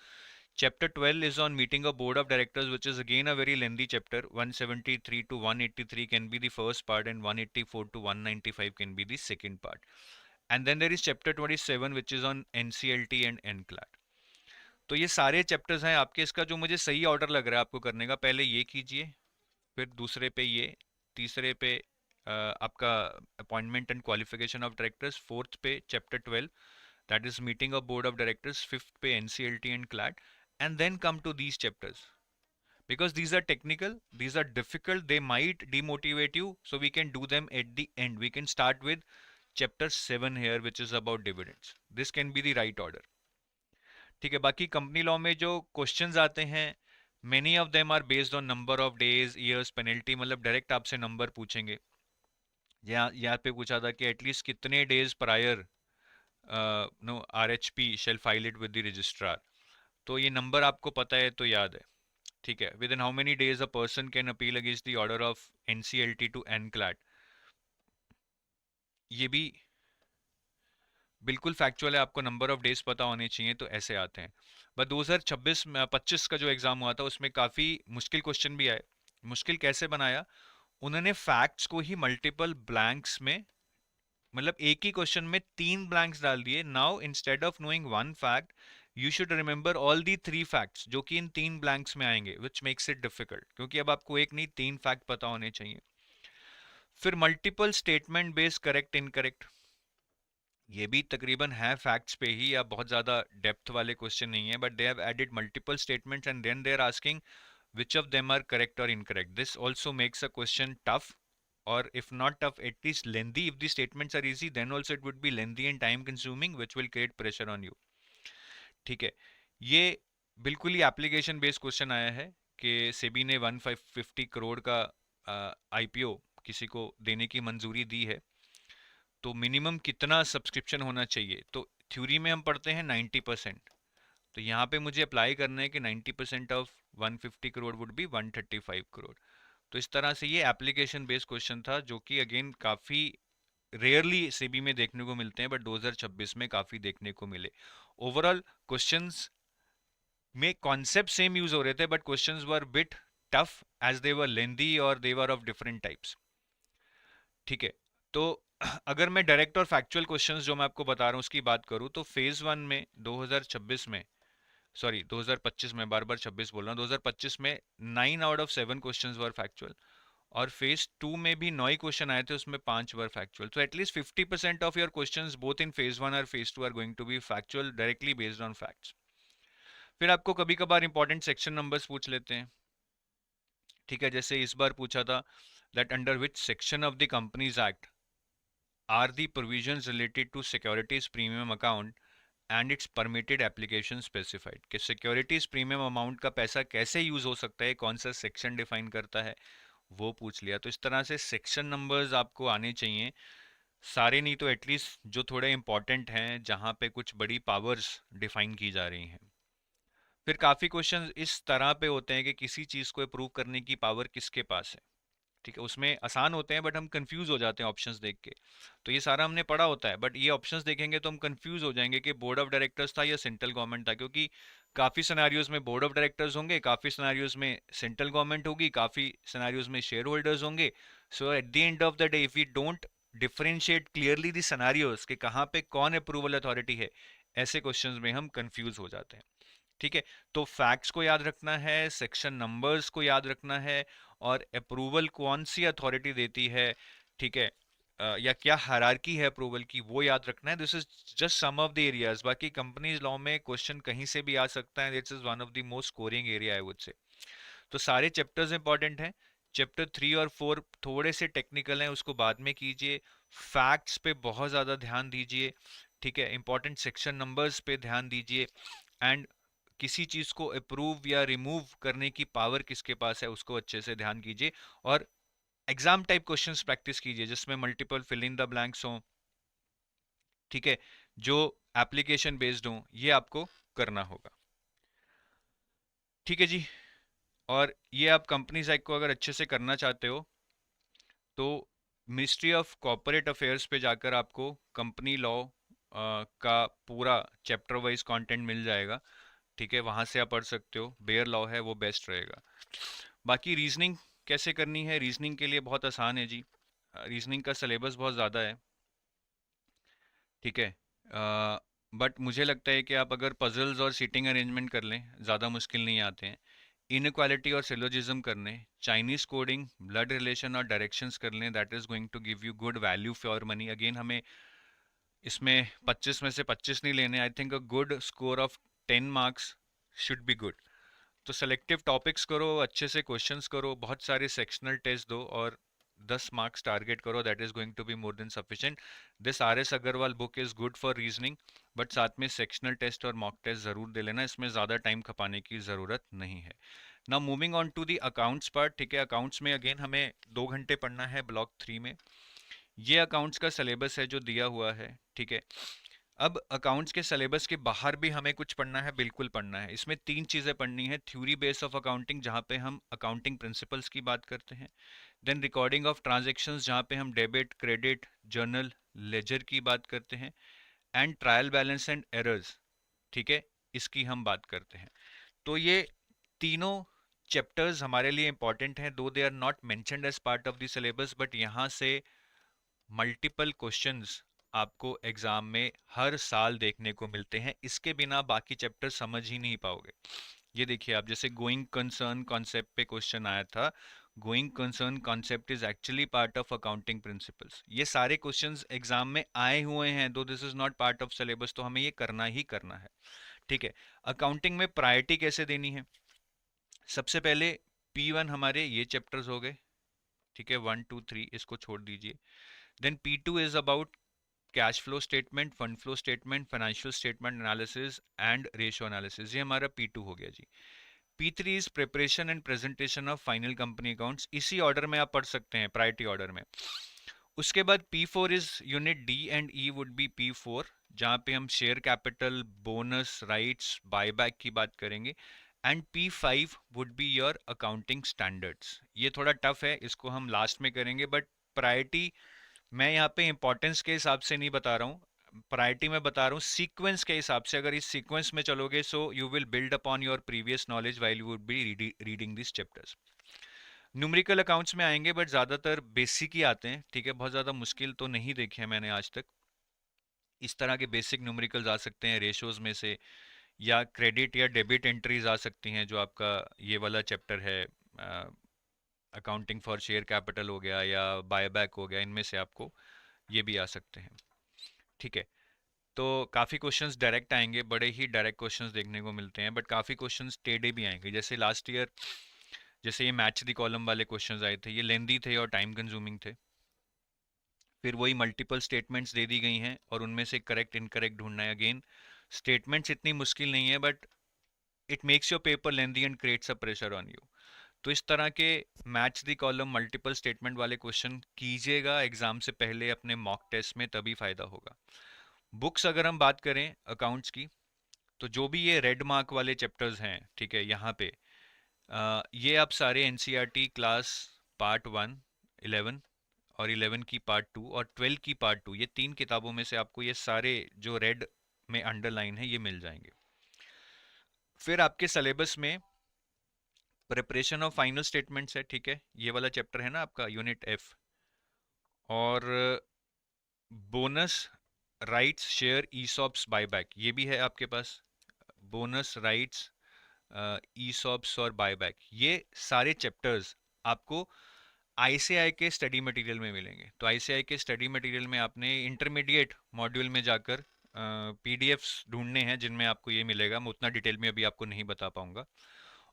Chapter 12 is on meeting of board of directors, which is again a very lengthy chapter. 173 to 183 can be the first part, and 184 to 195 can be the second part. And then there is chapter 27, which is on NCLT and NCLAT. तो ये सारे chapters हैं आपके। इसका जो मुझे सही order लग रहा है आपको करने का, पहले ये कीजिए, फिर दूसरे पे ये, तीसरे पे आपका appointment and qualification of directors, fourth पे chapter 12 that is meeting of board of directors, fifth पे NCLT and CLAT, and then come to these chapters because these are technical, these are difficult, they might demotivate you, so we can do them at the end. We can start with chapter 7 here, which is about dividends. This can be the right order. ठीक है, बाकी company law में जो questions आते हैं, many of them are based on number of days, years, penalty, मतलब direct आपसे number पूछेंगे। यहाँ पे पूछा था कि एटलीस्ट कितने days prior no RHP shall file it with the registrar, तो ये नंबर आपको पता है तो याद है। ठीक है, within how many days a person can appeal against the order of NCLT to NCLAT, ये भी बिल्कुल फैक्चुअल है, आपको नंबर ऑफ डेज पता होने चाहिए, तो ऐसे आते हैं। बट 2026-25 का जो एग्जाम हुआ था उसमें काफ़ी मुश्किल क्वेश्चन भी आए। मुश्किल कैसे बनाया? उन्होंने फैक्ट्स को ही मल्टीपल ब्लैंक्स में, मतलब एक ही क्वेश्चन में 3 ब्लैंक्स डाल दिए। Now instead of knowing 1 fact you should remember all the 3 facts जो कि इन 3 ब्लैंक्स में आएंगे, विच मेक्स इट डिफिकल्ट, क्योंकि अब आपको एक नहीं 3 फैक्ट पता होने चाहिए। फिर multiple statement based correct incorrect, ये भी तकरीबन है फैक्ट्स पे ही, या बहुत ज़्यादा डेप्थ वाले क्वेश्चन नहीं है, but they have added multiple statements and then they are asking which of them are correct or incorrect. This also makes a question tough, or if not tough, at least lengthy. If the statements are easy, then also it would be lengthy and time consuming, which will create pressure on you. ठीक है, ये बिल्कुल ही application based question आया है कि सेबी ने 150 करोड़ का IPO किसी को देने की मंजूरी दी है, तो मिनिमम कितना सब्सक्रिप्शन होना चाहिए? तो थ्योरी में हम पढ़ते हैं 90%, तो यहाँ पे मुझे अप्लाई करना है कि 90% of 150 crore would be 135 crore. तो इस तरह से ये एप्लीकेशन बेस्ड क्वेश्चन था, जो कि अगेन काफ़ी रेयरली सेबी में देखने को मिलते हैं, बट 2026 में काफ़ी देखने को मिले। ओवरऑल क्वेश्चंस में कॉन्सेप्ट सेम यूज हो रहे थे, but questions were bit tough as they were lengthy और they were of different types. ठीक है, तो अगर मैं डायरेक्ट और फैक्चुअल क्वेश्चंस जो मैं आपको बता रहा हूँ उसकी बात करूँ, तो फेज 1 में 2026 में, सॉरी 2025 में, बार बार 26 बोल रहा हूँ, 2025 में 9 out of 7 questions were factual, और फेज 2 में भी 9 क्वेश्चन आए थे, उसमें 5 वर फैक्चुअल। तो at least 50% of your questions both in phase 1 और phase 2 are going to be factual, directly based on facts. फिर आपको कभी कभार इंपॉर्टेंट सेक्शन नंबर्स पूछ लेते हैं। ठीक है, जैसे इस बार पूछा था that under which section of the companies act are the provisions related to securities premium account and it's permitted application specified, कि सिक्योरिटीज प्रीमियम अमाउंट का पैसा कैसे यूज हो सकता है, कौन सा सेक्शन डिफाइन करता है, वो पूछ लिया। तो इस तरह से सेक्शन नंबर्स आपको आने चाहिए, सारे नहीं तो एटलीस्ट जो थोड़े इंपॉर्टेंट हैं, जहाँ पे कुछ बड़ी पावर्स डिफाइन की जा रही हैं। फिर काफ़ी क्वेश्चन इस तरह पे होते हैं कि किसी चीज़ को अप्रूव करने की पावर किसके पास है, ठीक है, उसमें आसान होते हैं बट हम कंफ्यूज हो जाते हैं ऑप्शंस देख के। तो ये सारा हमने पढ़ा होता है, बट ये ऑप्शंस देखेंगे तो हम कंफ्यूज हो जाएंगे कि बोर्ड ऑफ डायरेक्टर्स था या सेंट्रल गवर्नमेंट था, क्योंकि काफी सिनेरियोज में बोर्ड ऑफ डायरेक्टर्स होंगे, काफी सिनेरियोज में सेंट्रल गवर्नमेंट होगी, काफी सिनेरियोज में शेयर होल्डर्स होंगे। So at the end of the day if we don't differentiate clearly the scenarios कि कहाँ पे कौन अप्रूवल अथॉरिटी है, ऐसे क्वेश्चंस में हम कंफ्यूज हो जाते हैं। ठीक है, तो फैक्ट्स को याद रखना है, सेक्शन नंबर्स को याद रखना है, और अप्रूवल कौन सी अथॉरिटी देती है, ठीक है, या क्या हायरार्की है अप्रूवल की, वो याद रखना है। This is just some of the areas, बाकी कंपनीज लॉ में क्वेश्चन कहीं से भी आ सकता है। This is one of the most scoring area I would say. तो सारे चैप्टर्स इंपॉर्टेंट हैं। चैप्टर 3 और 4 थोड़े से टेक्निकल हैं, उसको बाद में कीजिए। फैक्ट्स पे बहुत ज़्यादा ध्यान दीजिए, ठीक है, इंपॉर्टेंट सेक्शन नंबर्स पे ध्यान दीजिए, एंड किसी चीज को अप्रूव या रिमूव करने की पावर किसके पास है उसको अच्छे से ध्यान कीजिए। और एग्जाम टाइप क्वेश्चंस प्रैक्टिस कीजिए जिसमें multiple fill in the blanks हो, ठीक है, जो एप्लीकेशन बेस्ड हो, ये आपको करना होगा। ठीक है जी। और ये आप कंपनीज एक्ट को अगर अच्छे से करना चाहते हो तो मिनिस्ट्री ऑफ कॉर्पोरेट अफेयर्स पे जाकर आपको कंपनी लॉ का पूरा चैप्टर वाइज कंटेंट मिल जाएगा। ठीक है, वहां से आप पढ़ सकते हो। बेयर लॉ है वो बेस्ट रहेगा। बाकी रीजनिंग कैसे करनी है, रीजनिंग के लिए बहुत आसान है जी। रीजनिंग का सिलेबस बहुत ज़्यादा है, ठीक है, बट मुझे लगता है कि आप अगर पजल्स और सीटिंग अरेंजमेंट कर लें, ज़्यादा मुश्किल नहीं आते हैं। इनक्वालिटी और सिलोजिज्म कर लें, चाइनीज़ कोडिंग, ब्लड रिलेशन और डायरेक्शंस कर लें, that is going to give you good value for money. Again हमें इसमें 25 में से 25 नहीं लेने। I think a good score of 10 marks should be good. तो सेलेक्टिव टॉपिक्स करो, अच्छे से क्वेश्चंस करो, बहुत सारे सेक्शनल टेस्ट दो, और 10 मार्क्स टारगेट करो। That is going to be more than sufficient. This RS Agarwal book is good for reasoning, but साथ में सेक्शनल टेस्ट और मॉक टेस्ट जरूर दे लेना, इसमें ज़्यादा टाइम खपाने की ज़रूरत नहीं है। Now moving on to the accounts part. ठीक है, अकाउंट्स में अगेन हमें 2 घंटे पढ़ना है ब्लॉक 3 में। ये अकाउंट्स का सिलेबस है जो दिया हुआ है, ठीक है। अब अकाउंट्स के सिलेबस के बाहर भी हमें कुछ पढ़ना है, बिल्कुल पढ़ना है। इसमें 3 चीज़ें पढ़नी है। थ्योरी बेस ऑफ अकाउंटिंग, जहाँ पे हम अकाउंटिंग प्रिंसिपल्स की बात करते हैं। देन रिकॉर्डिंग ऑफ ट्रांजैक्शंस, जहाँ पे हम डेबिट, क्रेडिट, जर्नल, लेजर की बात करते हैं। And trial balance and errors, ठीक है, इसकी हम बात करते हैं। तो ये तीनों चैप्टर्स हमारे लिए इंपॉर्टेंट हैं, though they are not mentioned as part of the syllabus, but यहाँ से मल्टीपल क्वेश्चंस आपको एग्जाम में हर साल देखने को मिलते हैं। इसके बिना बाकी चैप्टर समझ ही नहीं पाओगे। ये देखिए आप, जैसे गोइंग कंसर्न कॉन्सेप्ट पे क्वेश्चन आया था। Going concern concept is actually part of accounting principles. ये सारे क्वेश्चंस एग्जाम में आए हुए हैं, दो this is not part of syllabus, तो हमें ये करना ही करना है। ठीक है, अकाउंटिंग में प्रायोरिटी कैसे देनी है। सबसे पहले P1 हमारे ये चैप्टर्स हो गए, ठीक है, 1 2 3 इसको छोड़ दीजिए। Then P2 is about cash flow statement, fund flow statement, financial statement analysis and ratio analysis. ये हमारा P2 हो गया जी। P3 is preparation and presentation of final company accounts. इसी ऑर्डर में आप पढ़ सकते हैं, प्रायोरिटी ऑर्डर में। उसके बाद P4 is unit D and E would be P4, जहाँ पे हम share capital, bonus, rights, buyback की बात करेंगे। And P5 would be your accounting standards. ये थोड़ा टफ है, इसको हम लास्ट में करेंगे, बट प्रायोरिटी मैं यहाँ पे इंपॉर्टेंस के हिसाब से नहीं बता रहा हूँ, प्रायोरिटी में बता रहा हूँ सीक्वेंस के हिसाब से। अगर इस सीक्वेंस में चलोगे so you will build upon your previous knowledge while you would be reading this chapters. Numerical accounts में आएंगे, बट ज़्यादातर बेसिक ही आते हैं, ठीक है, बहुत ज़्यादा मुश्किल तो नहीं देखे हैं मैंने आज तक। इस तरह के बेसिक न्यूमेरिकल्स आ सकते हैं रेशोज में से, या क्रेडिट या डेबिट एंट्रीज आ सकती हैं, जो आपका ये वाला चैप्टर है, अकाउंटिंग फॉर शेयर कैपिटल हो गया या बायबैक हो गया, इनमें से आपको ये भी आ सकते हैं। ठीक है, तो काफ़ी क्वेश्चंस डायरेक्ट आएंगे, बड़े ही डायरेक्ट क्वेश्चंस देखने को मिलते हैं, बट काफ़ी क्वेश्चंस टेढ़े भी आएंगे। जैसे लास्ट ईयर जैसे ये मैच द कॉलम वाले क्वेश्चंस आए थे, ये लेंदी थे और टाइम कंज्यूमिंग थे। फिर वही मल्टीपल स्टेटमेंट्स दे दी गई हैं और उनमें से करेक्ट इनकरेक्ट ढूंढना है। अगेन स्टेटमेंट्स इतनी मुश्किल नहीं है, but it makes your paper lengthy and creates a pressure on you. तो इस तरह के match the column multiple statement वाले क्वेश्चन कीजिएगा एग्जाम से पहले अपने मॉक टेस्ट में, तभी फायदा होगा। बुक्स अगर हम बात करें अकाउंट्स की, तो जो भी ये रेड मार्क वाले चैप्टर्स हैं, ठीक है, यहाँ पे ये आप सारे NCERT क्लास पार्ट 1 11 और 11 की पार्ट 2 और 12 की पार्ट 2, ये 3 किताबों में से आपको ये सारे जो रेड में अंडरलाइन है ये मिल जाएंगे। फिर आपके सिलेबस में प्रिपरेशन ऑफ फाइनल स्टेटमेंट्स है, ठीक है, ये वाला चैप्टर है ना आपका यूनिट एफ। और bonus rights share ESOPs buyback, ये भी है आपके पास। बोनस राइट्स ईसॉप्स और बायबैक, ये सारे चैप्टर्स आपको आईसीआई के स्टडी मटेरियल में मिलेंगे। तो आईसीआई के स्टडी मटेरियल में आपने इंटरमीडिएट मॉड्यूल में जाकर पीडीएफ्स ढूंढने हैं जिनमें आपको ये मिलेगा। मैं उतना डिटेल में अभी आपको नहीं बता पाऊंगा।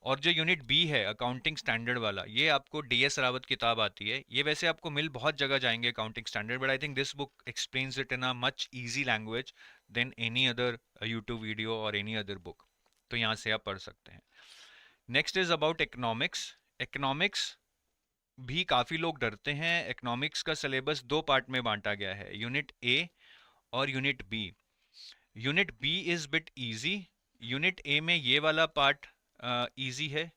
और जो यूनिट बी है अकाउंटिंग स्टैंडर्ड वाला, ये आपको डीएस रावत किताब आती है। ये वैसे आपको मिल बहुत जगह जाएंगे accounting standard, but I think this book explains it in a much easy language than any other YouTube video और एनी अदर बुक। तो यहाँ से आप पढ़ सकते हैं। Next is about economics. Economics भी काफ़ी लोग डरते हैं। इकोनॉमिक्स का सिलेबस दो पार्ट में बांटा गया है, यूनिट ए और unit B. Unit B is bit easy. Unit A में ये वाला पार्ट इजी है,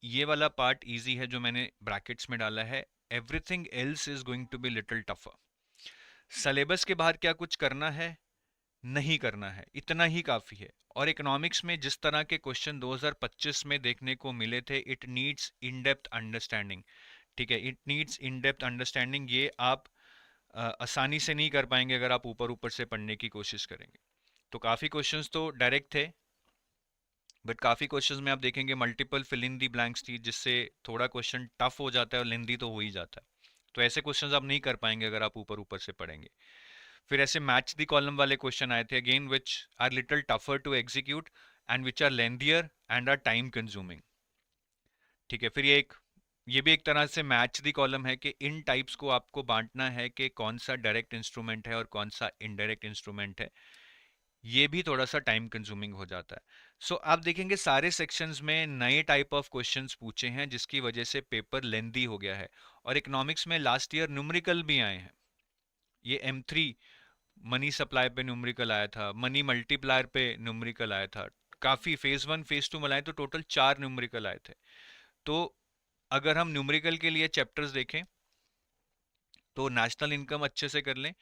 ये वाला पार्ट इजी है जो मैंने ब्रैकेट्स में डाला है। Everything else is going to be little tougher. Syllabus के बाहर क्या कुछ करना है? नहीं करना है, इतना ही काफ़ी है। और इकोनॉमिक्स में जिस तरह के क्वेश्चन 2025 में देखने को मिले थे, it needs in depth understanding. ठीक है, it needs in depth understanding. ये आप आसानी से नहीं कर पाएंगे अगर आप ऊपर ऊपर से पढ़ने की कोशिश करेंगे। तो काफ़ी क्वेश्चंस तो डायरेक्ट थे, बट काफ़ी क्वेश्चंस में आप देखेंगे multiple fill in the blanks थी, जिससे थोड़ा क्वेश्चन टफ हो जाता है और लेंदी तो हो ही जाता है। तो ऐसे क्वेश्चंस आप नहीं कर पाएंगे अगर आप ऊपर ऊपर से पढ़ेंगे। फिर ऐसे मैच दी कॉलम वाले क्वेश्चन आए थे again, which are little tougher to execute and which are lengthier and are time consuming. ठीक है, फिर ये भी एक तरह से मैच दी कॉलम है कि इन टाइप्स को आपको बांटना है कि कौन सा डायरेक्ट इंस्ट्रूमेंट है और कौन सा इनडायरेक्ट इंस्ट्रूमेंट है। ये भी थोड़ा सा टाइम कंज्यूमिंग हो जाता है। सो आप देखेंगे सारे सेक्शंस में नए टाइप ऑफ क्वेश्चंस पूछे हैं, जिसकी वजह से पेपर लेंदी हो गया है। और इकोनॉमिक्स में लास्ट ईयर न्यूमेरिकल भी आए हैं। ये M3 मनी सप्लाई पे न्यूमेरिकल आया था, मनी मल्टीप्लायर पे न्यूमेरिकल आया था। काफ़ी फेज 1 फेज 2 मिलाए तो टोटल 4 न्यूमेरिकल आए थे। तो अगर हम न्यूमेरिकल के लिए चैप्टर्स देखें तो नेशनल इनकम अच्छे से कर लें,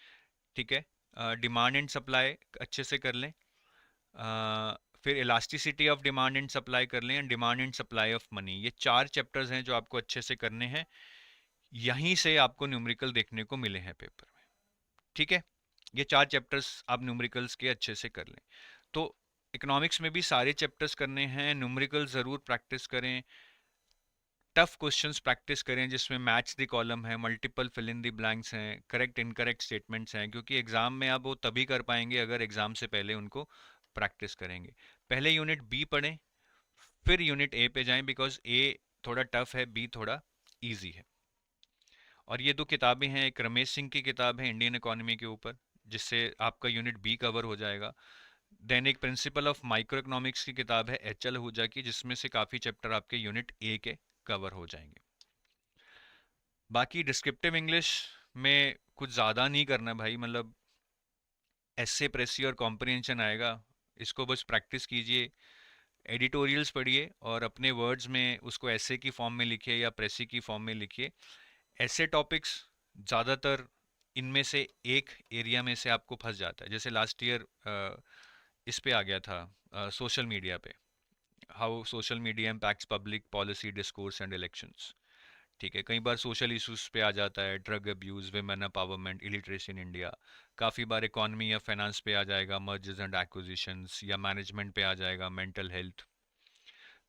ठीक है, डिमांड एंड सप्लाई अच्छे से कर लें, फिर elasticity of demand and supply कर लें, and demand and supply of money. ये 4 चैप्टर्स हैं जो आपको अच्छे से करने हैं। यहीं से आपको न्यूमेरिकल देखने को मिले हैं पेपर में। ठीक है, ये 4 चैप्टर्स आप न्यूमेरिकल्स के अच्छे से कर लें। तो इकोनॉमिक्स में भी सारे चैप्टर्स करने हैं, न्यूमेरिकल ज़रूर प्रैक्टिस करें, टफ क्वेश्चंस प्रैक्टिस करें जिसमें मैच द कॉलम है, multiple fill in the blanks हैं, करेक्ट इनकरेक्ट स्टेटमेंट्स हैं, क्योंकि एग्जाम में आप वो तभी कर पाएंगे अगर एग्जाम से पहले उनको प्रैक्टिस करेंगे। पहले यूनिट बी पढ़ें, फिर यूनिट ए पे जाएं, बिकॉज ए थोड़ा टफ है, बी थोड़ा इजी है। और ये दो किताबें हैं, एक रमेश सिंह की किताब है इंडियन इकोनॉमी के ऊपर, जिससे आपका यूनिट बी कवर हो जाएगा। देन एक प्रिंसिपल ऑफ माइक्रो इकोनॉमिक्स की किताब है HL आहूजा की, जिसमें से काफ़ी चैप्टर आपके यूनिट ए के कवर हो जाएंगे। बाकी डिस्क्रिप्टिव इंग्लिश में कुछ ज़्यादा नहीं करना भाई, मतलब ऐसे प्रेसी और कॉम्प्रिहेंशन आएगा, इसको बस प्रैक्टिस कीजिए। एडिटोरियल्स पढ़िए और अपने वर्ड्स में उसको ऐसे की फॉर्म में लिखिए या प्रेसी की फॉर्म में लिखिए। ऐसे टॉपिक्स ज़्यादातर इनमें से एक एरिया में से आपको फंस जाता है। जैसे लास्ट ईयर इस पे आ गया था सोशल मीडिया पे, how social media impacts public policy discourse and elections. ठीक है, कई बार सोशल इश्यूज पे आ जाता है, drug abuse, women empowerment, illiteracy in India. काफ़ी बार इकोनॉमी या फाइनेंस पे आ जाएगा, मर्जर्स एंड एक्विजिशंस, या मैनेजमेंट पे आ जाएगा, मेंटल हेल्थ।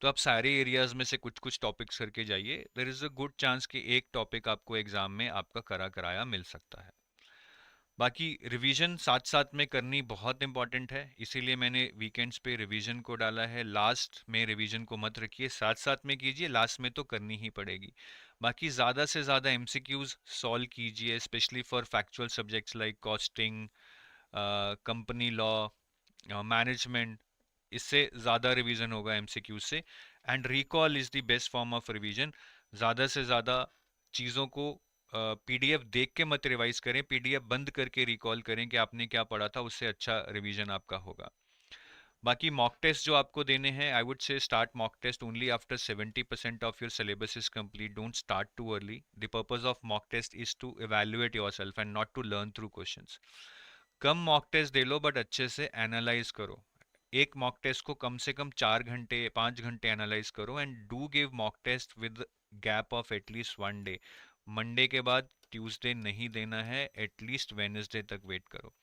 तो आप सारे एरियाज में से कुछ कुछ टॉपिक्स करके जाइए, there is a good chance कि एक टॉपिक आपको एग्जाम में आपका करा कराया मिल सकता है। बाकी रिवीजन साथ साथ में करनी बहुत इंपॉर्टेंट है, इसीलिए मैंने वीकेंड्स पे रिवीजन को डाला है। लास्ट में रिवीजन को मत रखिए, साथ साथ में कीजिए, लास्ट में तो करनी ही पड़ेगी। बाकी ज़्यादा से ज़्यादा MCQs सॉल्व कीजिए, specially for factual subjects like costing, company law, management. इससे ज़्यादा रिवीजन होगा MCQ से। And recall is the best form of revision. ज़्यादा से ज़्यादा चीज़ों को PDF देख के मत रिवाइज करें, PDF बंद करके रिकॉल करें कि आपने क्या पढ़ा था, उससे अच्छा रिवीजन आपका होगा। बाकी मॉक टेस्ट जो आपको देने हैं, I would say start mock test only after 70% of your syllabus is complete. Don't start too early. The purpose of mock test is to evaluate yourself and not to learn through questions. कम mock test दे लो but अच्छे से analyse करो. एक mock test को कम से कम 4 घंटे 5 घंटे एनालाइज करो and do give mock test with gap of at least 1 day. Monday के बाद ट्यूसडे नहीं देना है, एटलीस्ट वेडनेसडे तक वेट करो.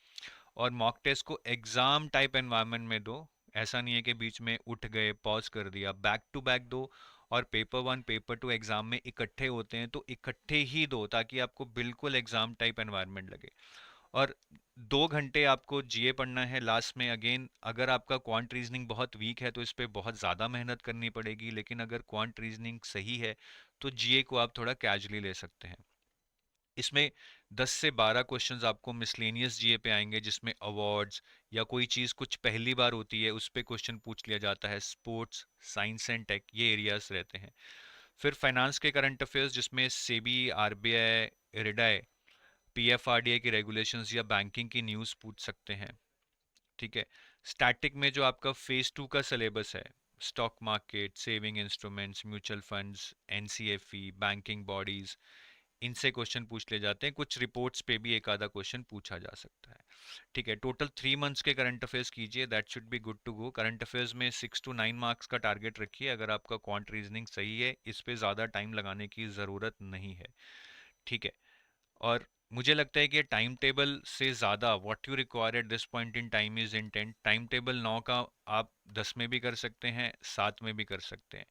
और मॉक टेस्ट को एग्जाम टाइप एनवायरनमेंट में दो. ऐसा नहीं है कि बीच में उठ गए पॉज कर दिया, बैक टू बैक दो. और पेपर 1 पेपर 2 एग्जाम में इकट्ठे होते हैं तो इकट्ठे ही दो, ताकि आपको बिल्कुल एग्जाम टाइप एनवायरनमेंट लगे. और 2 घंटे आपको जीए पढ़ना है लास्ट में. अगेन, अगर आपका क्वांट रीजनिंग बहुत वीक है तो इस पे बहुत ज़्यादा मेहनत करनी पड़ेगी, लेकिन अगर क्वांट रीजनिंग सही है तो जीए को आप थोड़ा कैजुअली ले सकते हैं. इसमें 10 से 12 क्वेश्चंस आपको मिसलेनियस जीए पे आएंगे, जिसमें अवार्ड्स या कोई चीज़ कुछ पहली बार होती है उस पे क्वेश्चन पूछ लिया जाता है. स्पोर्ट्स, साइंस एंड टेक, ये एरियाज रहते हैं. फिर फाइनेंस के करंट अफेयर्स, जिसमें सेबी, आरबीआई, इरडाई, पीएफआरडीए की रेगुलेशंस या बैंकिंग की न्यूज़ पूछ सकते हैं. ठीक है. स्टैटिक में जो आपका फेज 2 का सिलेबस है, stock market, saving instruments, mutual funds, NCFE, banking bodies, इनसे क्वेश्चन पूछ ले जाते हैं. कुछ रिपोर्ट्स पे भी एक आधा क्वेश्चन पूछा जा सकता है. ठीक है. टोटल 3 मंथ्स के करंट अफेयर्स कीजिए, that should be good to go. Current affairs में 6 to 9 मार्क्स का टारगेट रखिए. अगर आपका क्वांट रीजनिंग सही है, इस पे ज़्यादा टाइम लगाने की ज़रूरत नहीं है. ठीक है. और मुझे लगता है कि टाइम टेबल से ज़्यादा what you require at this point in time is intent. Time table 9 का आप 10 में भी कर सकते हैं, 7 में भी कर सकते हैं.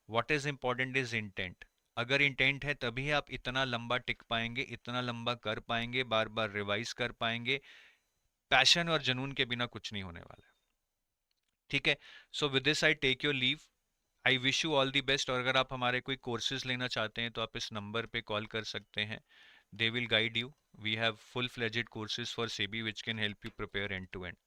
What is important is intent. अगर इंटेंट है तभी आप इतना लंबा टिक पाएंगे, इतना लंबा कर पाएंगे, बार बार रिवाइज कर पाएंगे. पैशन और जुनून के बिना कुछ नहीं होने वाला है. ठीक है. So with this I take your leave. I wish you all the best. और अगर आप हमारे कोई कोर्सेज लेना चाहते हैं तो आप इस नंबर पे कॉल कर सकते हैं. They will guide you. We have full-fledged courses for SEBI which can help you prepare end to end.